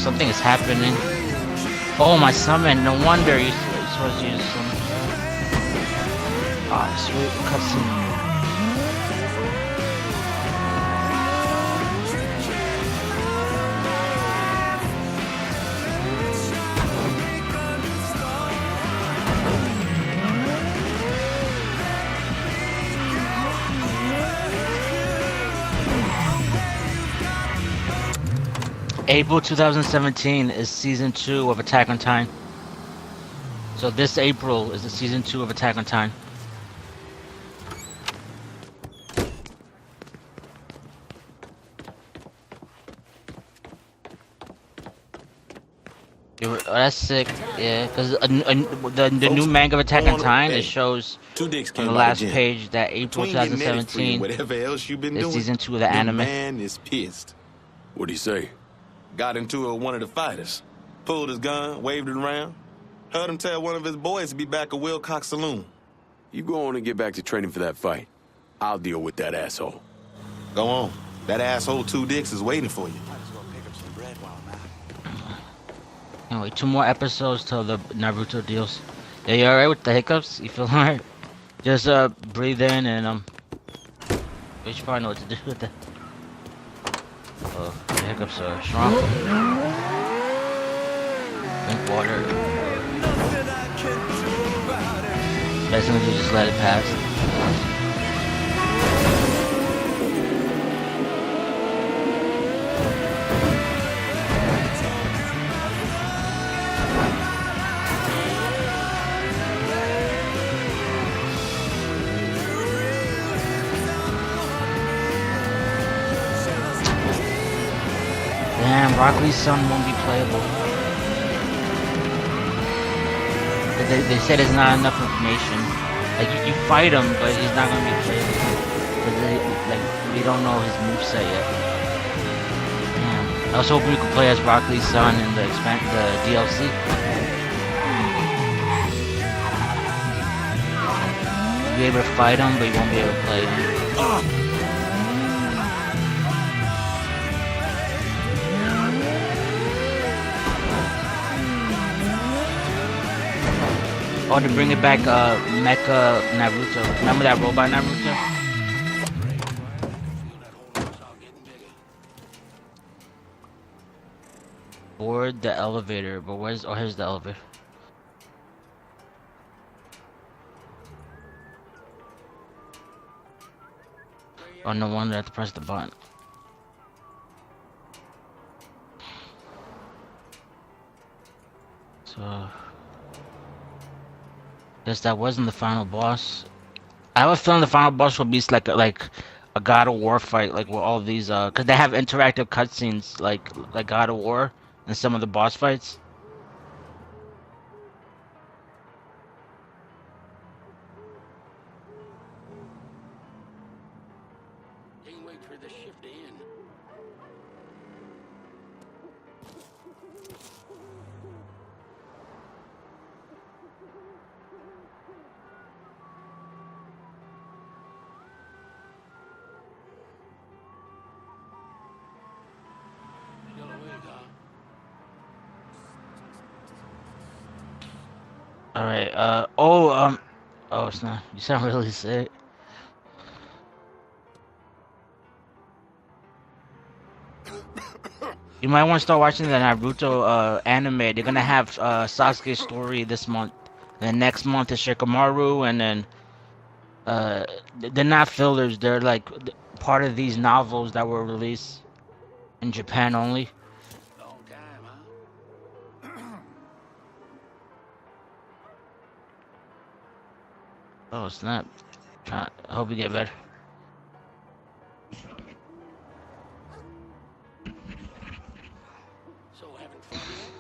something is happening. Oh, my summon. No wonder you're supposed to use some. Oh, sweet cutscene. April 2017 is season 2 of Attack on Titan. So this April is the season 2 of Attack on Titan. Oh, that's sick, yeah, because the new manga of Attack on Titan, it shows Two dicks on came the out last again. page that April Between getting edit free 2017 and whatever else you've been is doing, season 2 of the the anime. man is pissed. What'd he say? Got into it with one of the fighters. Pulled his gun, waved it around. Heard him tell one of his boys to be back at Wilcox Saloon. You go on and get back to training for that fight. I'll deal with that asshole. Go on. That asshole Two Dicks is waiting for you. Anyway, 2 more episodes till the Naruto deals. Yeah, you alright with the hiccups? You feel alright? Just breathe in and you should probably know what to do with that. Oh, the hiccups are strong. Drink water. Best thing to do is just let it pass. Damn, Rock Lee's son won't be playable. They said there's not enough information. Like, you fight him, but he's not gonna be playable. Because we don't know his moveset yet. Damn. I was hoping we could play as Rock Lee's son in the DLC. You'll be able to fight him, but you won't be able to play him. Oh, to bring it back, Mecha Naruto. Remember that robot Naruto? Board the elevator, but here's the elevator. Oh, no wonder I have to press the button. So... guess that wasn't the final boss. I have a feeling the final boss will be like a God of War fight, like with all these, cause they have interactive cutscenes like God of War and some of the boss fights. Can't wait for the shift to end. All right. Oh, it's not. You sound really sick. You might want to start watching the Naruto anime. They're gonna have Sasuke's story this month. And next month is Shikamaru, and then they're not fillers. They're like part of these novels that were released in Japan only. Oh snap! I hope you get better. So having fun yet?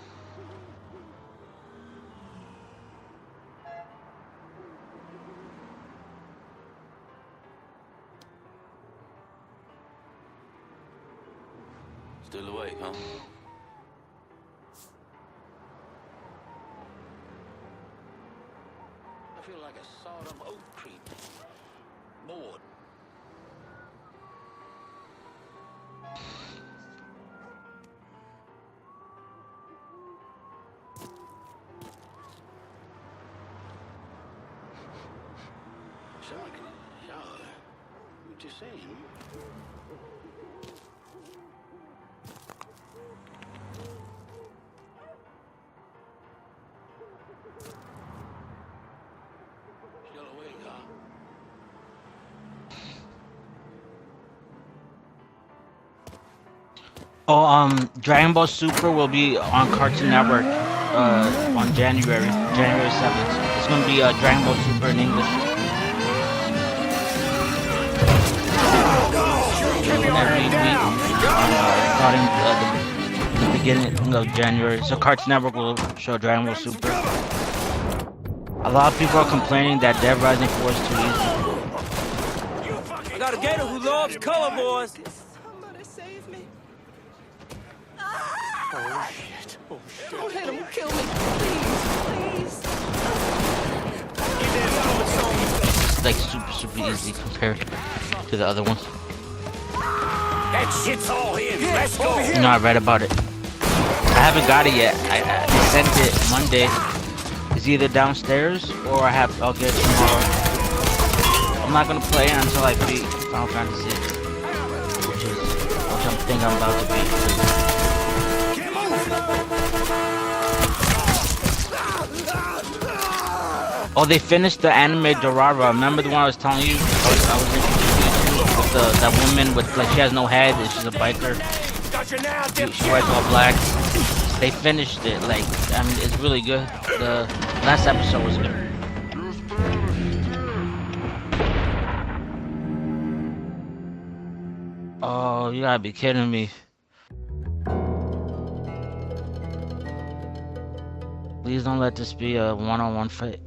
Still awake, huh? I feel like a sawed-up oak tree. Bored. you're saying. Still awake, huh? Oh, Dragon Ball Super will be on Cartoon Network on January 7th. It's gonna be Dragon Ball Super in English. Every week, starting the beginning of January. So Cartoon Network will show Dragon Ball Super. A lot of people are complaining that Dead Rising 4 is too easy. I got a gator who loves color, boys. Somebody save me. Oh, shit. Oh, shit. Don't let him kill me, please, please. It's like super easy compared to the other ones. That shit's all in. Let's go. You know, I read about it. I haven't got it yet. I sent it Monday. It's either downstairs or I'll get it tomorrow. I'm not gonna play it until I beat Final Fantasy, which I think I'm about to beat. Oh, they finished the anime Dorara. Remember the one I was telling you? I was introduced to with that woman with like she has no head and she's a biker. She wears all black. They finished it. Like I mean, it's really good. The last episode was good. Oh, you gotta be kidding me. Please don't let this be a one-on-one fight.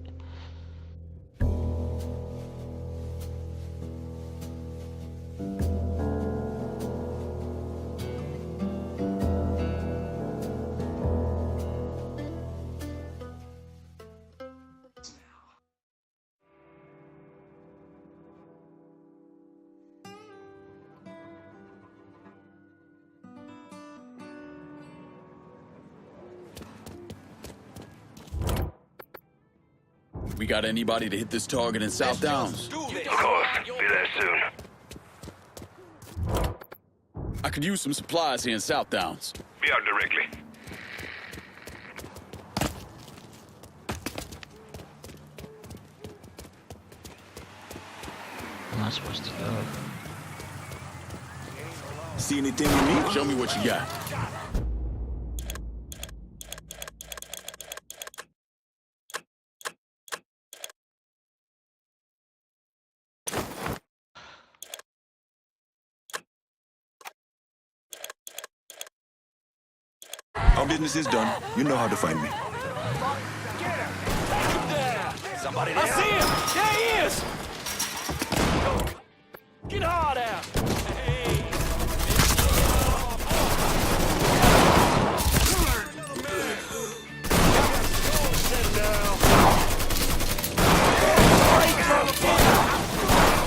We got anybody to hit this target in South Downs? Of course. Be there soon. I could use some supplies here in South Downs. Be out directly. I'm not supposed to go. See anything you need? Show me what you got. Our business is done. You know how to find me. Somebody there. I see him. There he is. Get hard out. Hey.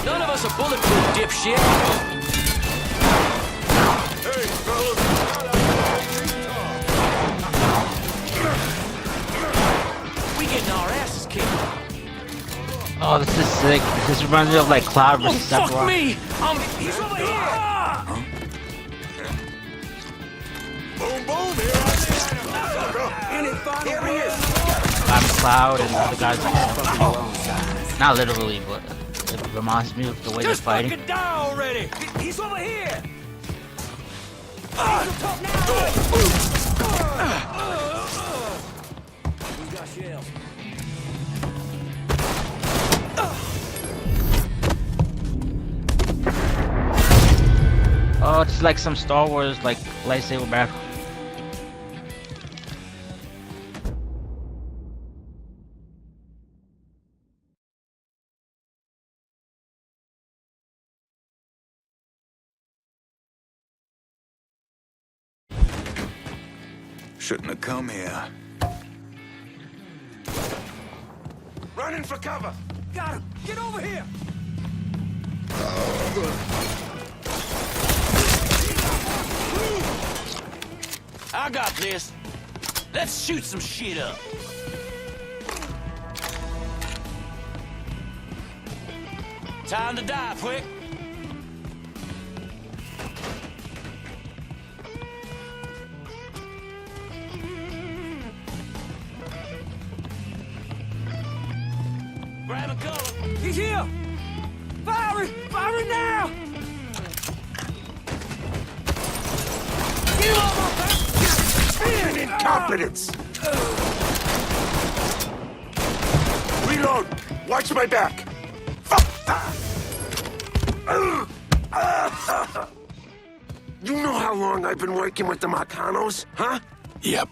None of us are bulletproof, dipshit. Hey, fellas. Our asses kicked. Oh, this is sick. This reminds me of like Cloud vs. Sephiroth. Fuck me! He's over here! Boom, boom, here he is. I'm Cloud and the other guys like not literally, but it reminds me of the way they're fighting. Just fucking die already! He's over here! We got shells. Oh, it's like some Star Wars like lightsaber battle. Shouldn't have come here. Running for cover. Got him! Get over here! I got this. Let's shoot some shit up. Time to die, quick. Fire it! Fire it now! Fucking incompetence! Reload! Watch my back! You know how long I've been working with the Marcanos, huh? Yep.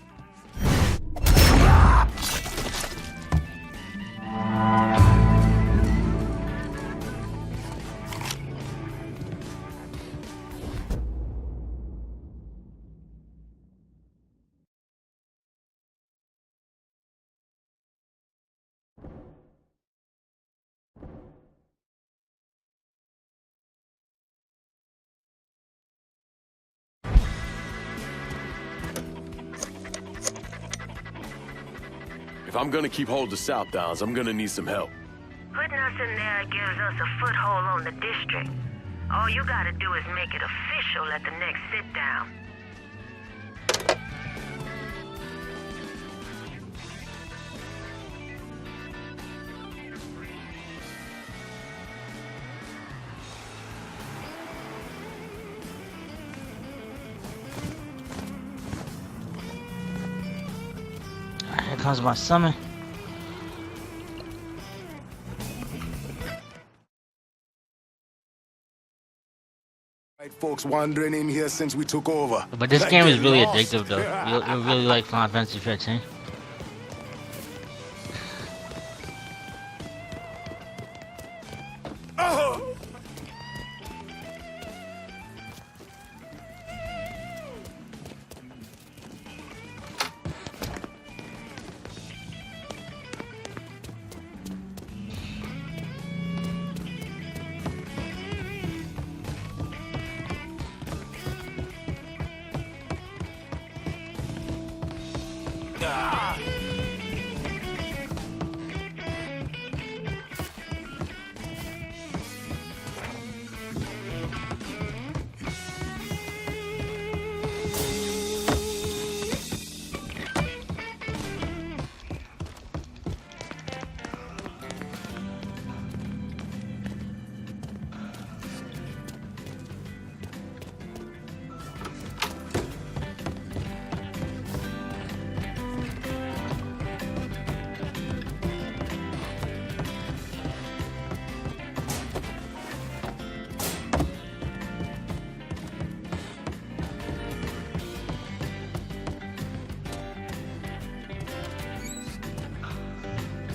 If I'm gonna keep hold of South Downs, I'm gonna need some help. Putting us in there gives us a foothold on the district. All you gotta do is make it official at the next sit-down. Here comes my summon. Right, folks wandering in here since we took over. But this Like game is get really lost. addictive, though. You'll really like Final Fantasy 15. Oh!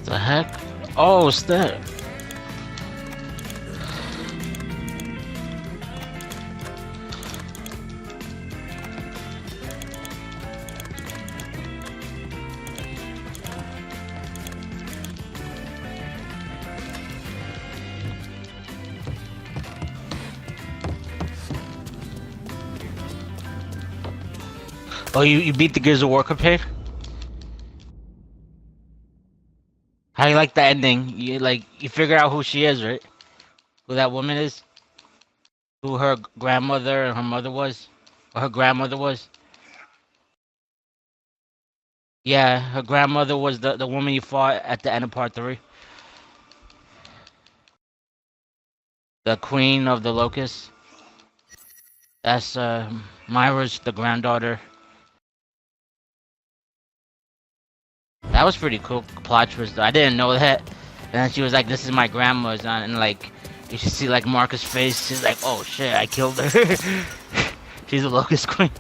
The heck? Oh, snap. Oh, you beat the Gears of War campaign? How you like the ending? You figure out who she is, right? Who that woman is? Who her grandmother and her mother was? Or her grandmother was? Yeah, her grandmother was the woman you fought at the end of part 3. The queen of the locusts. That's Myra's the granddaughter. That was pretty cool plot twist though. I didn't know that. And then she was like, "This is my grandma's," and like you should see like Marcus' face. She's like, "Oh shit, I killed her." She's a locust queen.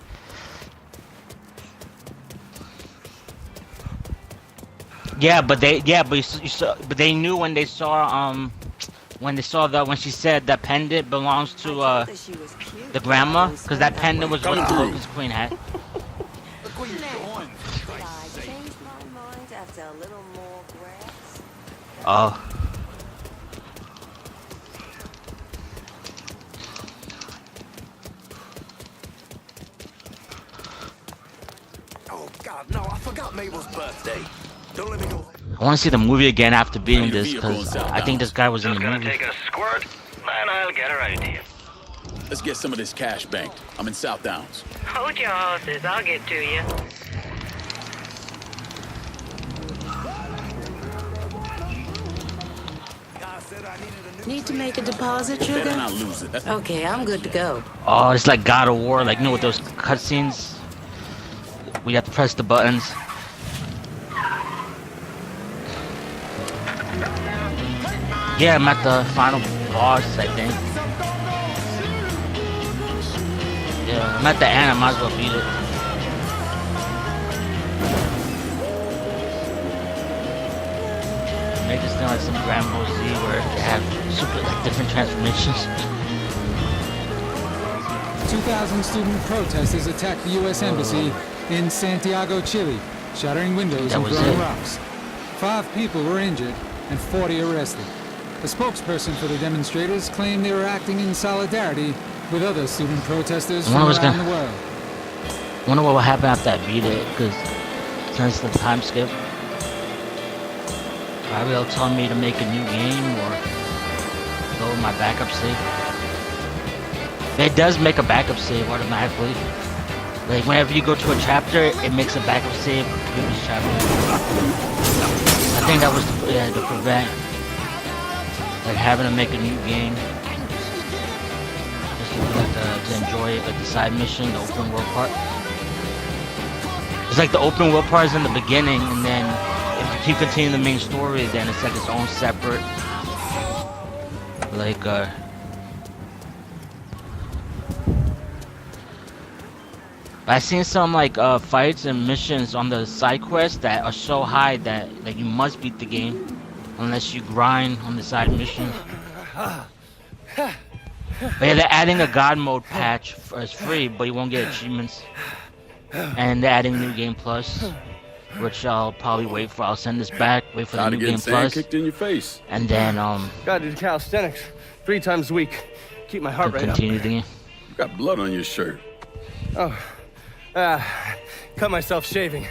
Yeah, but they knew when they saw when she said that pendant belongs to the grandma, because that pendant was what the locust queen had. Oh. Oh, God, no, I forgot Mabel's birthday. Don't let me go. I want to see the movie again after beating this, because I think this guy was in the Gonna movie. take a squirt, and I'll get her out to you. Let's get some of this cash banked. I'm in South Downs. Hold your horses, I'll get to you. I said I needed a new Need to make a deposit, Better sugar? not lose it. Okay, I'm good to go. Oh, it's like God of War, like, you know, with those cutscenes? We have to press the buttons. Yeah, I'm at the final boss, I think. Yeah, I'm at the end, I might as well beat it. Make this thing like some Grand Ball Z where they have super, like, different transformations. 2,000 student protesters attacked the U.S. Embassy in Santiago, Chile, shattering windows That and was throwing it. rocks. 5 people were injured and 40 arrested. A spokesperson for the demonstrators claimed they were acting in solidarity with other student protesters from around the world. I wonder what will happen after I beat it, because since the time skip, probably they'll tell me to make a new game or go with my backup save. It does make a backup save automatically. Like whenever you go to a chapter, it makes a backup save of the previous chapter. I think that was to prevent like having to make a new game. Just to enjoy it, like the side mission, the open world part. It's like the open world part is in the beginning, and then if you keep continuing the main story, then it's like its own separate, like I've seen some like fights and missions on the side quests that are so high that like you must beat the game unless you grind on the side mission. But yeah, they're adding a God mode patch as free, but you won't get achievements. And they're adding New Game Plus, which I'll probably wait for. I'll send this back, wait for the New Game Plus. Kicked in your face. And then gotta do calisthenics 3 times a week. Keep my heart rate up. continue the game. You got blood on your shirt. Oh. Cut myself shaving.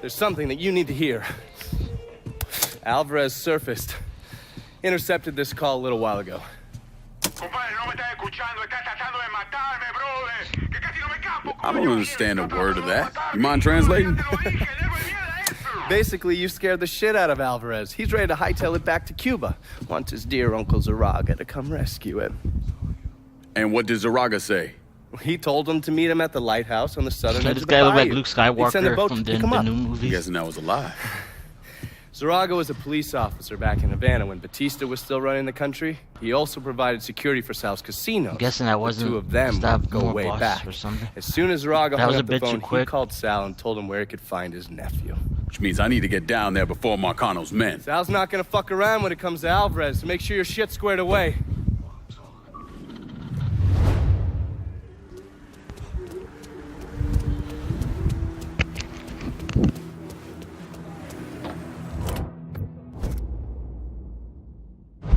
There's something that you need to hear. Alvarez surfaced. Intercepted this call a little while ago. I don't understand a word of that. You mind translating? Basically, you scared the shit out of Alvarez. He's ready to hightail it back to Cuba. Wants his dear Uncle Zaraga to come rescue him. And what did Zaraga say? He told him to meet him at the lighthouse on the southern edge This of the guy looked bayou. like Luke He'd send a Skywalker boat from to the pick him up. new movies. Guessing that was a lie. Zaraga was a police officer back in Havana when Batista was still running the country. He also provided security for Sal's casino. I'm guessing that wasn't The 2 of them Stop go More way Boss back. or something. As soon as Zaraga That hung was a up the bit too phone, he quick. called Sal and told him where he could find his nephew. Which means I need to get down there before Marcano's men. Sal's not gonna fuck around when it comes to Alvarez, so make sure your shit's squared away.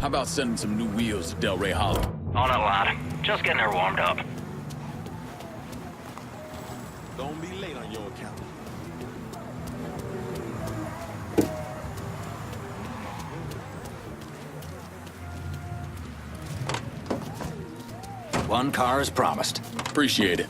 How about sending some new wheels to Del Rey Hollow? On it, lad. Just getting her warmed up. Don't be late on your account. One car as promised. Appreciate it.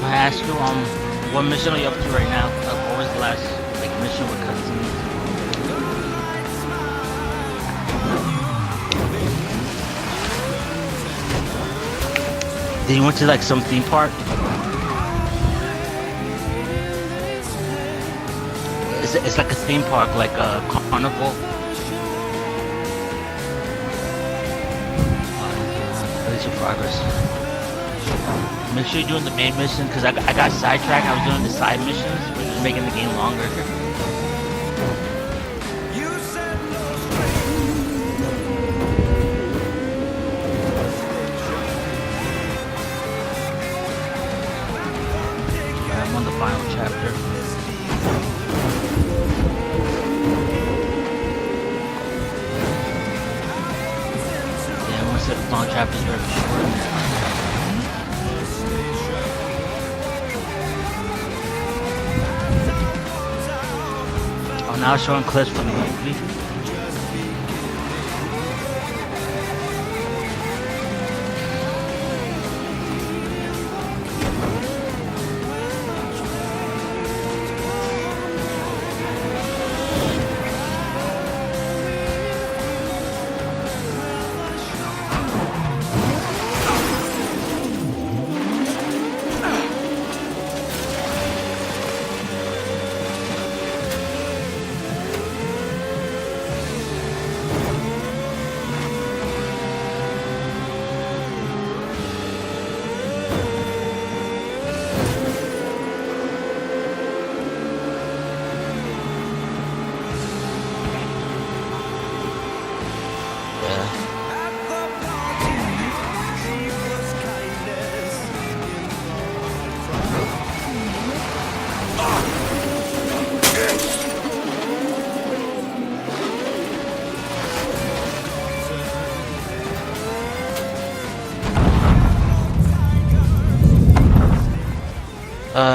I asked you, what mission are you up to right now? What was the last like mission with cutscenes? Did you went to like some theme park? It's like a theme park, like a carnival. Release your progress. Make sure you're doing the main mission, because I got sidetracked. I was doing the side missions, which was making the game longer. I'm on the final chapter. Long chapters are short. Oh, now it's showing clips from the movie.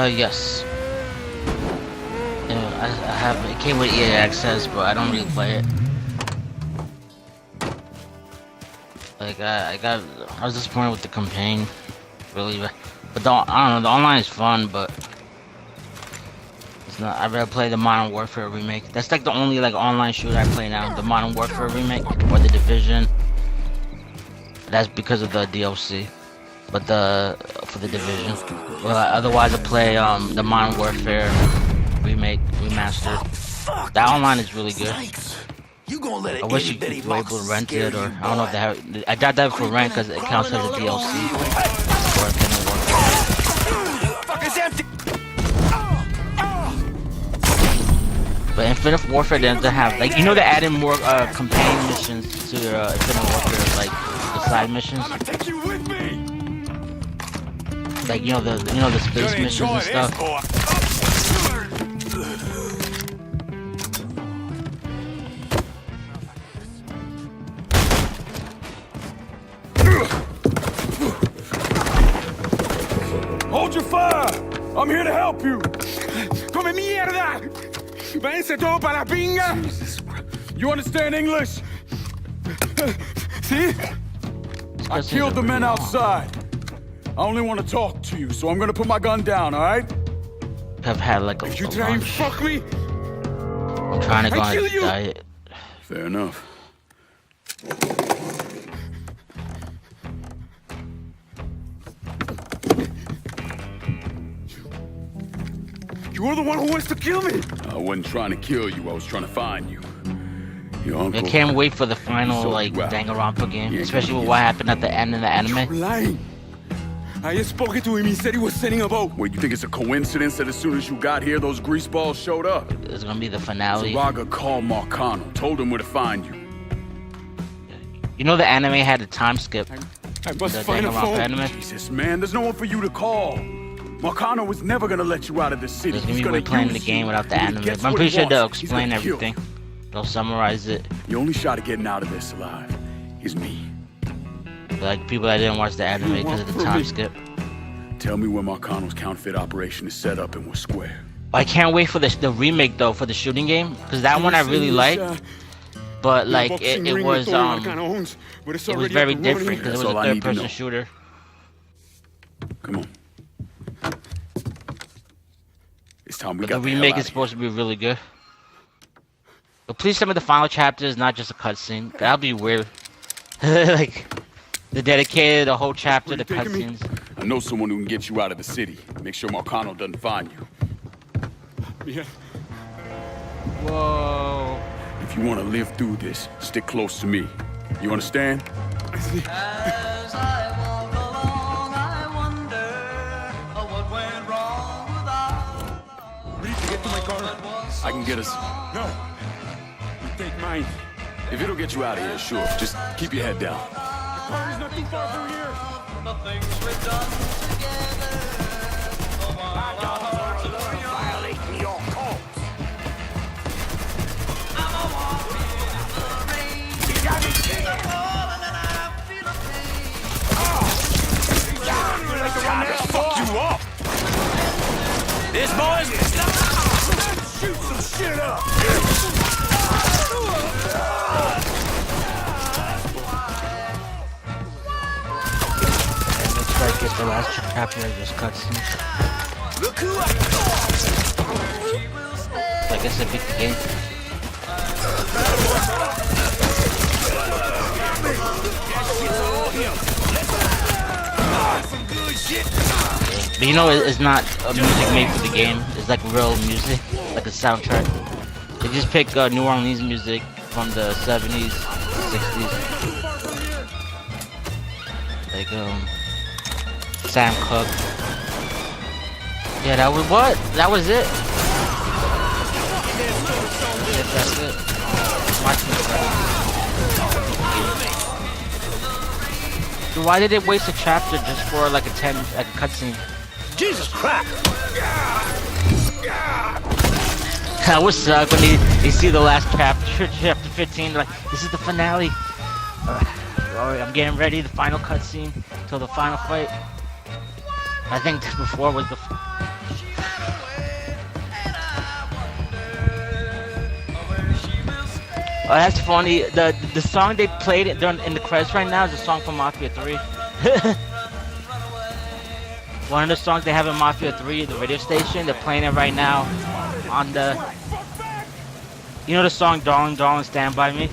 Yes. You know, I have it came with EA access, but I don't really play it. Like I was disappointed with the campaign, really. But I don't know, the online is fun, but it's not. I'd rather play the Modern Warfare remake. That's like the only like online shooter I play now, the Modern Warfare remake or the Division. That's because of the DLC. But for the Division. Well, otherwise I play the Modern Warfare remake remastered. That online is really good. I wish you could be able to rent it, or I don't know if they have. I got that for rent because it counts as a DLC. Or Infinite Warfare. But Infinite Warfare doesn't have like they added more campaign missions to their Infinite Warfare, like the side missions. Like the space missions and stuff. Hold your fire! I'm here to help you! Come mierda! Váyanse todo para la pinga! You understand English? See? I killed the men outside. I only want to talk to you, so I'm gonna put my gun down, alright? I've had like a you try and fuck me? I'm trying to go on a diet. Fair enough. You were the one who wants to kill me! I wasn't trying to kill you, I was trying to find you. Your uncle... I can't wait for the final like Danganronpa game, especially with what happened at the end of the anime. You're lying. I just spoke to him. He said he was sending a boat. Wait, you think it's a coincidence that as soon as you got here, those greaseballs showed up? It's gonna be the finale. Zaraga called Marcano, told him where to find you. You know the anime had a time skip. I must find a phone. Anime. Jesus, man, there's no one for you to call. Marcano was never gonna let you out of this city. There's gonna be playing the game without the anime. But I'm pretty sure they'll explain everything. They'll summarize it. The only shot of getting out of this alive is me. Like people that didn't watch the anime because of the time skip. Tell me where Marcano's counterfeit operation is set up and we're square. I can't wait for the remake though for the shooting game because that one I really liked. But like it was very different because it was a third-person shooter. Come on. It's time we but got the remake is supposed to be really good. But please tell me the final chapter is not just a cutscene. That'll be weird. Like they dedicated a whole chapter to cutscenes. I know someone who can get you out of the city. Make sure Marcano doesn't find you. Yeah. Whoa. If you want to live through this, stick close to me. You understand? As I walk along, I wonder what went wrong with our love. We need to get to my car. I can get us. No. You take mine. If it'll get you out of here, sure. Just keep your head down. The car is not too far from here. The things we've done together. Violating your cause. I'm a walking in the rain. You got me singing. And I feel a pain. this, boys. Shoot some shit up. Looks like it's the last chapter of this cutscene. Look who So I guess I beat the game. some good shit. But you know, it's not a music made for the game. It's like real music, like a soundtrack. They just pick New Orleans music from the 70s, 60s. Like, Sam Cooke. Yeah, that was what? That was it? Yes, that's it. Watching the credits. Dude, why did it waste a chapter just for like a cutscene? Jesus Christ! That would suck when they see the last chapter, chapter 15, like, this is the finale. Alright, I'm getting ready, the final cutscene, till the final fight. I think before was the... Oh, that's funny. The song they played in the credits right now is a song from Mafia 3. One of the songs they have in Mafia 3, the radio station, they're playing it right now on the... You know the song Darling, Darling, Stand By Me?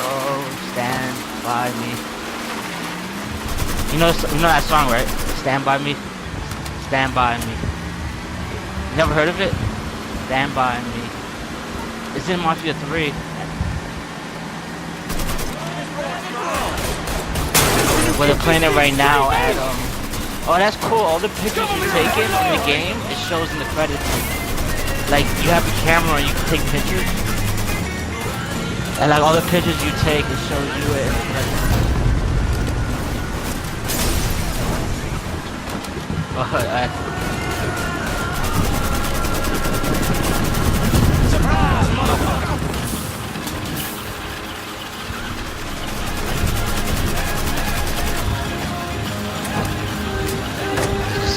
Oh, stand by me. You know that song, right? Stand By Me? Stand By Me. You never heard of it? Stand By Me. It's in Mafia 3. Well, they're playing it right now at, Oh, that's cool. All the pictures you take in the game, it shows in the credits. Like, you have a camera and you can take pictures. And like, all the pictures you take, it shows you it in the credits. Surprise, motherfucker!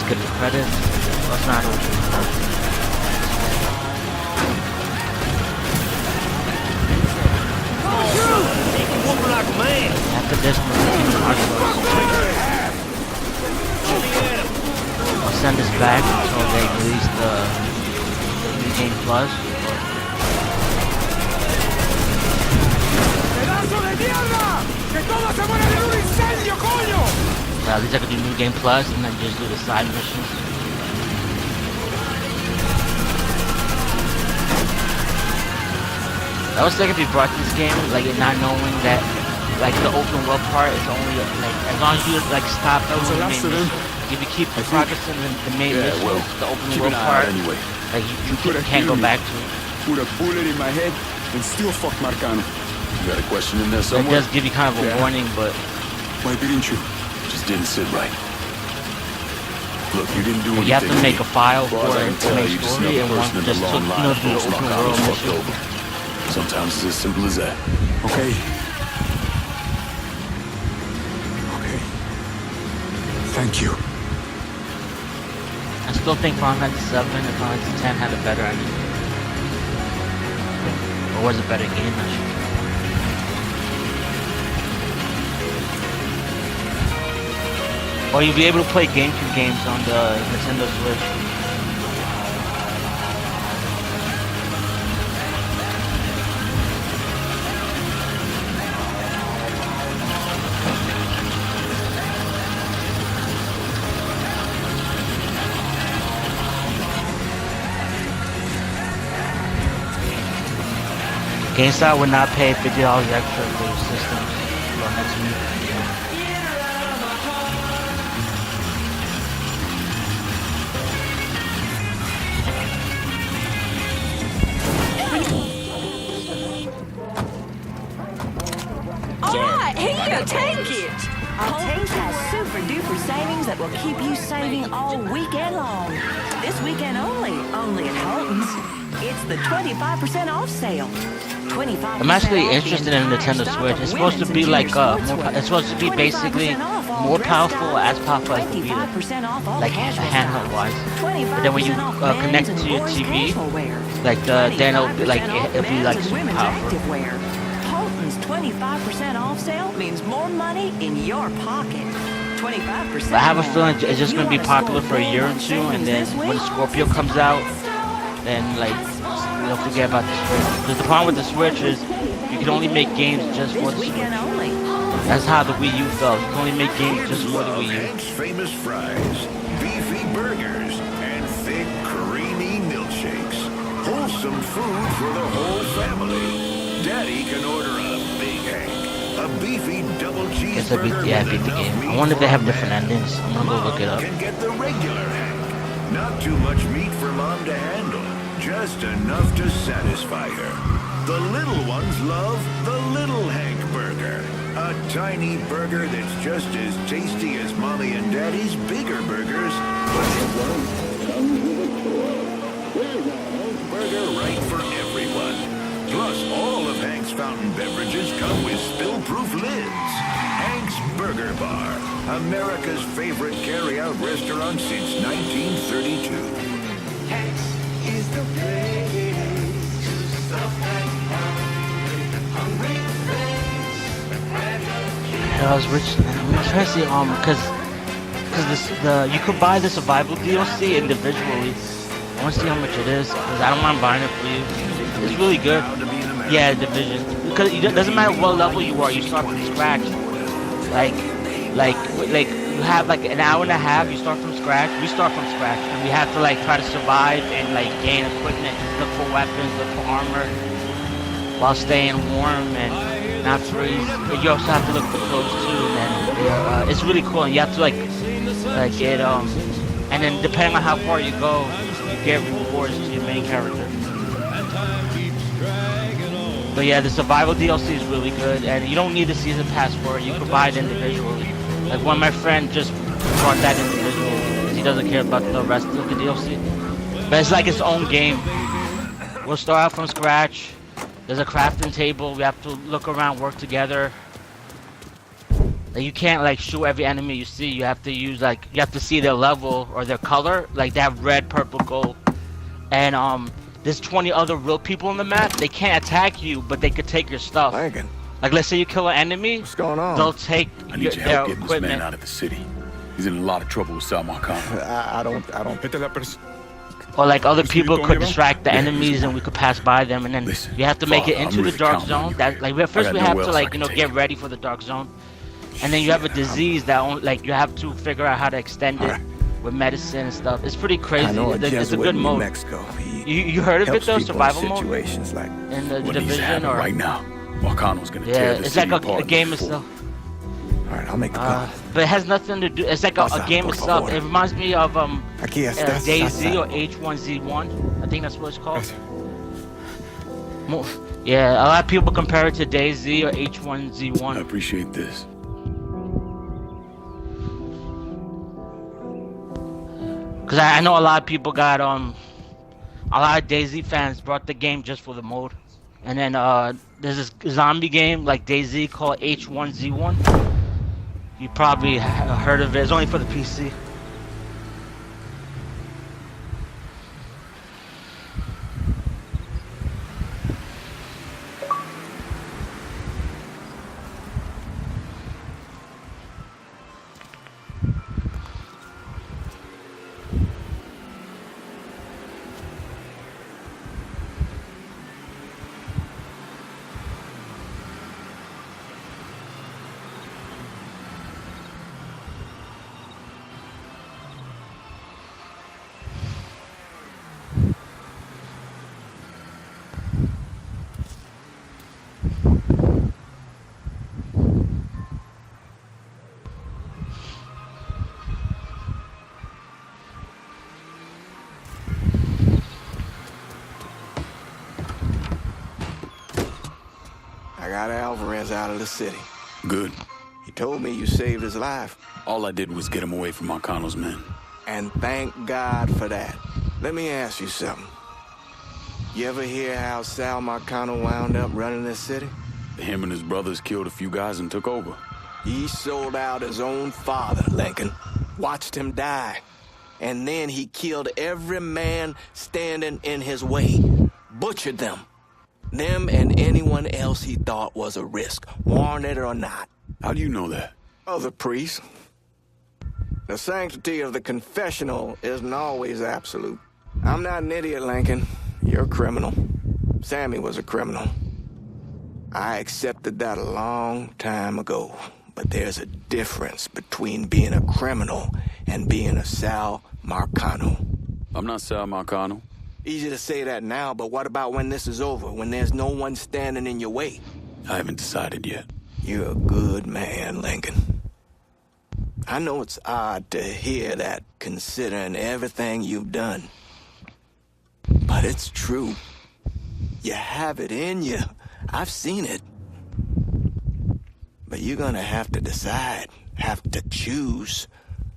Skip the credits. What's not open? Whooping like a man. After this, we'll I'll send this back until they release the new game plus. ¡Pedazo de mierda! ¡Que todos se mueren en un incendio, coño! At least I could do new game plus and then just do the side missions. I was thinking if you brought this game, like not knowing that, like the open world part is only like as long as you like stop doing the main mission. If you keep progressing the main mission, well, the open keep world an eye out part, anyway. like you coulda can't go killed me. back to it. Put a bullet in my head and still fuck Marcano. You got a question in there So it somewhere? does give you kind of a warning, but Why didn't you? Just didn't sit right. Look, you didn't do anything. you have to make a file As for far as I it can to tell, make you just story, and another one person in just the took, long line of do the folks open Marcano's world fucked mission. over. Sometimes it's as simple as that. Okay. Okay. Thank you. I still think Final Fantasy 7 and Final Fantasy 10 had a better ending. Or was a better game, actually. Or you'll be able to play GameCube games on the Nintendo Switch. GameStop would not pay $50 extra for the systems for next week. All right, here, take it. Holmes has super duper savings that will keep you saving all weekend long. This weekend only at Holmes. It's the 25% off sale. 25% I'm actually off the interested in entire Nintendo stock Switch. of It's supposed to women's be and like junior it's supposed to be 25% basically off more powerful, as powerful as the Vita, 25% off all like casual handheld wise. But then when you 25% off connect men's it to and your boys' TV, casual wear. like then it'll be like 25% off it'll be men's like and super women's powerful. active wear. Holton's 25% off sale means more money in your pocket. 25%. But I have a feeling it's just You gonna be wanna popular score for a big year or on two, and savings then this when week? Scorpio comes out, then like they'll forget about the Switch. Because the problem with the Switch is you can only make games just for the This Switch. weekend only. That's how the Wii U felt. You can only make games just for the Love Wii U. Hank's famous fries, beefy burgers, and thick, creamy milkshakes. Wholesome food for the whole family. Daddy can order a Big Hank, a beefy double Guess I beat, cheeseburger yeah, I with beat the enough game. meat I wonder if they for have a different man. endings. I'm gonna go look it Mom up. can get the regular Hank. Not too much meat for Mom to handle, just enough to satisfy her. The little ones love the Little Hank Burger. A tiny burger that's just as tasty as Mommy and Daddy's bigger burgers, but it won't come with a toy. There's a Hank Burger right for everyone. Plus, all of Hank's fountain beverages come with spill-proof lids. Hank's Burger Bar, America's favorite carry-out restaurant since 1932. Hank's is the place to stop and hungry I was rich. I'm trying to see because you could buy the survival DLC individually. I want to see how much it is because I don't mind buying it for you. It's really good. Yeah, Division. Because it doesn't matter what level you are, you start from scratch. Like you have like an hour and a half. You start from scratch. We start from scratch, and we have to like try to survive and like gain equipment, look for weapons, look for armor, while staying warm and not freeze. But you also have to look for clothes too, and then it's really cool. And you have to like get and then depending on how far you go, you get rewards to your main character. But yeah, the survival DLC is really good, and you don't need the season pass for it. You can buy it individually. Like one of my friend just bought that individually because he doesn't care about the rest of the DLC. But it's like its own game. We'll start out from scratch. There's a crafting table. We have to look around, work together. Like you can't like shoot every enemy you see. You have to use like you have to see their level or their color. Like they have red, purple, gold, and there's 20 other real people on the map. They can't attack you, but they could take your stuff. Lincoln. Like let's say you kill an enemy. What's going on? They'll take I need your their help getting this equipment. man out of the city. He's in a lot of trouble with Salman Khan. I don't. Or like other people going could on? distract the Yeah, enemies and we could pass by them, and then Listen, you have to make it Father, into I'm the really dark counting on zone. you That here. like first I we got have nowhere to else I like can get take ready for the dark zone, and then you have a disease that like you have to figure out how to extend it with medicine and stuff. It's pretty crazy. I know a It's a Jesuit good in mode. New Mexico. You heard of it Helps though? people in Survival mode situations like in the What needs to Division happen or right now? Marcano's gonna yeah, tear the it's city like apart. a game itself. All right, I'll make a call. But it has nothing to do. It's like a game por itself. favor. It reminds me of Aquí está. DayZ or H1Z1. I think that's what it's called. Yeah, a lot of people compare it to DayZ or H1Z1. I appreciate this. Cause I know a lot of people got a lot of DayZ fans brought the game just for the mode, and then there's this zombie game like DayZ called H1Z1. You probably heard of it. It's only for the PC. I got Alvarez out of the city. Good. He told me you saved his life. All I did was get him away from Marcano's men. And thank God for that. Let me ask you something. You ever hear how Sal Marcano wound up running this city? Him and his brothers killed a few guys and took over. He sold out his own father, Lincoln. Watched him die. And then he killed every man standing in his way. Butchered them. Them and anyone else he thought was a risk, wanted or not. How do you know that? Other priests. The sanctity of the confessional isn't always absolute. I'm not an idiot, Lincoln. You're a criminal. Sammy was a criminal. I accepted that a long time ago. But there's a difference between being a criminal and being a Sal Marcano. I'm not Sal Marcano. Easy to say that now, but what about when this is over, when there's no one standing in your way? I haven't decided yet. You're a good man, Lincoln. I know it's odd to hear that, considering everything you've done. But it's true. You have it in you. I've seen it. But you're gonna have to decide, have to choose,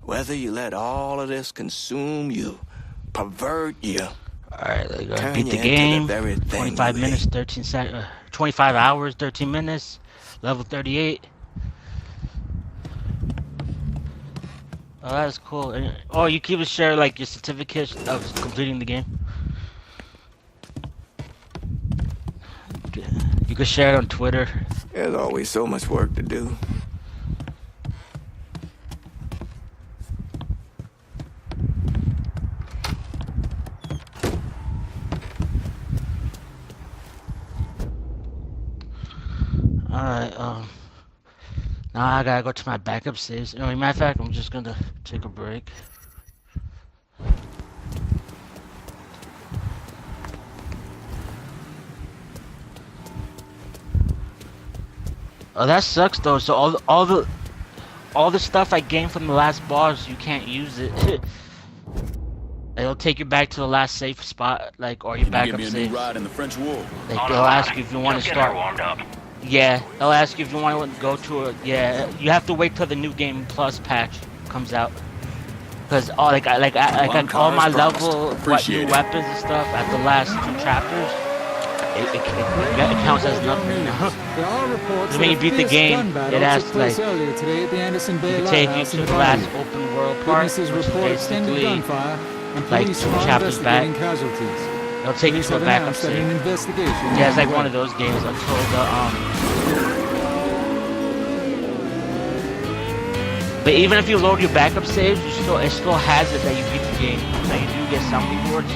whether you let all of this consume you, pervert you. Alright, I gotta beat the game. 25 minutes, 13 seconds. 25 hours, 13 minutes. Level 38. Oh, that's cool. Oh, you keep share like your certificate of completing the game. You can share it on Twitter. There's always so much work to do. Alright, now I gotta go to my backup saves. Matter of fact, I'm just gonna take a break. Oh, that sucks though. So all the stuff I gained from the last boss, you can't use it. It'll take you back to the last safe spot, like, or your backup Give me a save. new ride in the French War. Like, they'll ask you if you want to start. Yeah, they'll ask you if you want to go to a. Yeah, you have to wait till the new game plus patch comes out. Cause all like all my level new weapons and stuff at the last 2 chapters, it counts as nothing now. When you beat the game, it asks like to take you to the last open world part, which is basically like 2 chapters back. It'll take you to a backup save. Yeah, it's like one of those games until the But even if you load your backup saves, it still has it that you beat the game. Now you do get some rewards.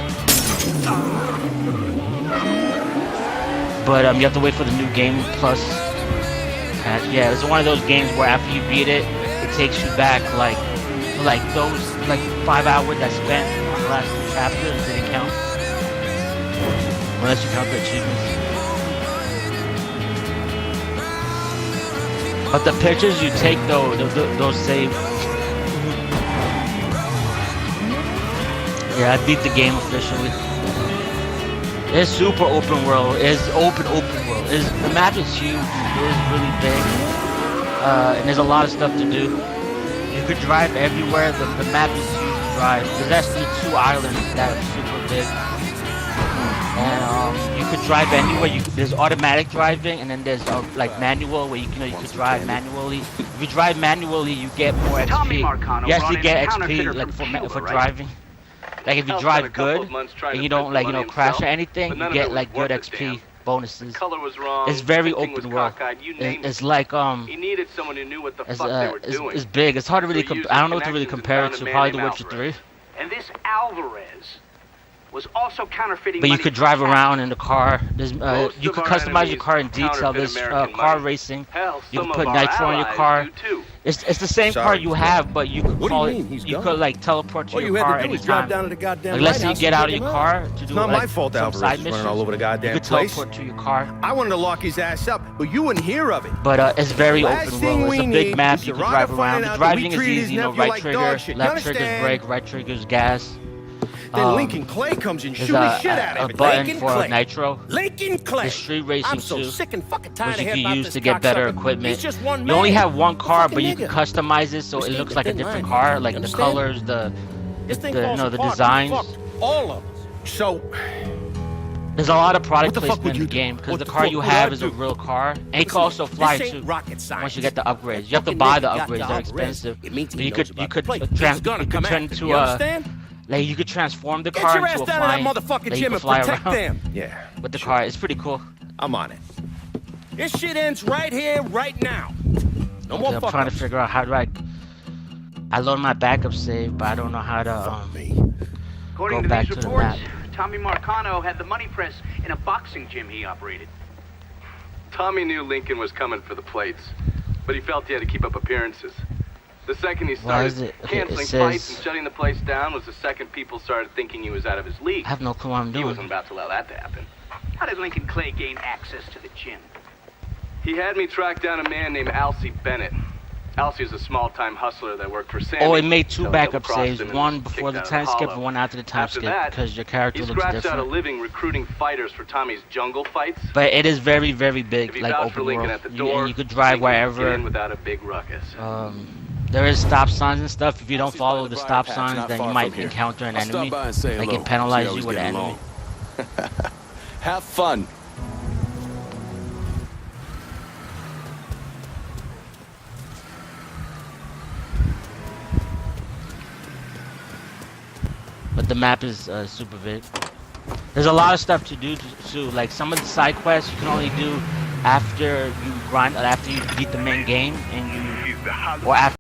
But you have to wait for the new game plus patch. Yeah, it's one of those games where after you beat it, it takes you back like those 5 hours I spent on the last 2 chapters didn't count. Unless you count the achievements. But the pictures you take though, those save. Yeah, I beat the game officially. It's super open world. It's open world. The map is huge. It is really big. And there's a lot of stuff to do. You could drive everywhere. The map is huge to drive. There's actually 2 islands that are super big. And you could drive anywhere. There's automatic driving, and then there's like manual where you could drive manually. If you drive manually, you get more XP. You actually get XP like for driving. Like if you drive good and you don't crash or anything, you get like good XP bonuses. It's very open world. It's like He needed someone who knew what the fuck they were doing. It's big. It's hard to really. I don't know what to really compare it to. Probably The Witcher 3. And this Alvarez was also counterfeiting. But you money could for drive cash. around in the car. There's you could customize your car in detail. There's car racing. You can put nitro in your car. It's the same car you have, but you could call it. You could like teleport to your car anytime. Like, let's say you get out of your car to do not like my fault some Alvarez side is missions. running all over the goddamn You could place. teleport to your car. I wanted to lock his ass up, but you wouldn't hear of it. But it's very Last open thing world. It's a we big need map. is You can Zaraga drive around. finding The out that driving we is treated his easy. nephew Right like trigger, dog shit. You left trigger's understand? brake, right trigger's gas. Then Lincoln Clay comes and There's shoots the shit out of a it. button Lincoln for Clay. nitro. Lincoln Clay. There's street racing I'm so too, sick and fucking tired which of you hearing can about use this to get better cocksucker. equipment. He's just one You only man. have one car, fucking but you nigga. can customize it so it looks like a different car, like the Understand? colors, the This thing falls the apart. designs. Fuck all of us. So, There's a lot of product What the fuck placement would in you the do? game because What the the car fuck you would have I is a do? real car, and it can also fly this ain't too. rocket science. Once you get the upgrades, you have to Fucking buy nigga the got upgrades. the They're upgrades. expensive. It means he But you knows could about the plate. turn He's gonna you come could turn after into me, you understand? like you could transform the Get car your into ass a down to flying. that motherfucking Like you gym can and fly protect around them. Yeah. with the car. It's pretty cool. I'm on it. This shit ends right here, right now. No more I'm fuck trying to ups. figure out how do I load my backup save, but I don't know how to According go to back these to the reports, map. Tommy Marcano had the money press in a boxing gym he operated. Tommy knew Lincoln was coming for the plates, but he felt he had to keep up appearances. The second he Why is started it- okay, it canceling says- fights and shutting the place down was the second people started thinking he was out of his league. I have no clue what I'm He doing. wasn't about to allow that to happen. How did Lincoln Clay gain access to the gym? He had me track down a man named Alcee Bennett. Alcee is a small-time hustler that worked for Sammy. Oh, it made two until he backup double-crossed saves, him and one was before kicked the out of time skip hollow. and one after the time After skip that, because your character he looks scratched out a different. living recruiting fighters for Tommy's jungle fights. But it is very, very If big, you like vouch for open Lincoln world. at the You, door, and you could drive Lincoln could wherever. get in without a big ruckus. There is stop signs and stuff. If you don't follow the Briar stop Patch, signs, not then far you might from here. encounter an I'll stop enemy. by and say Like hello. it penalize See how you he's with an getting enemy. along. Have fun. But the map is super big. There's a lot of stuff to do too. Like some of the side quests you can only do after you grind, after you beat the main game, and you or after.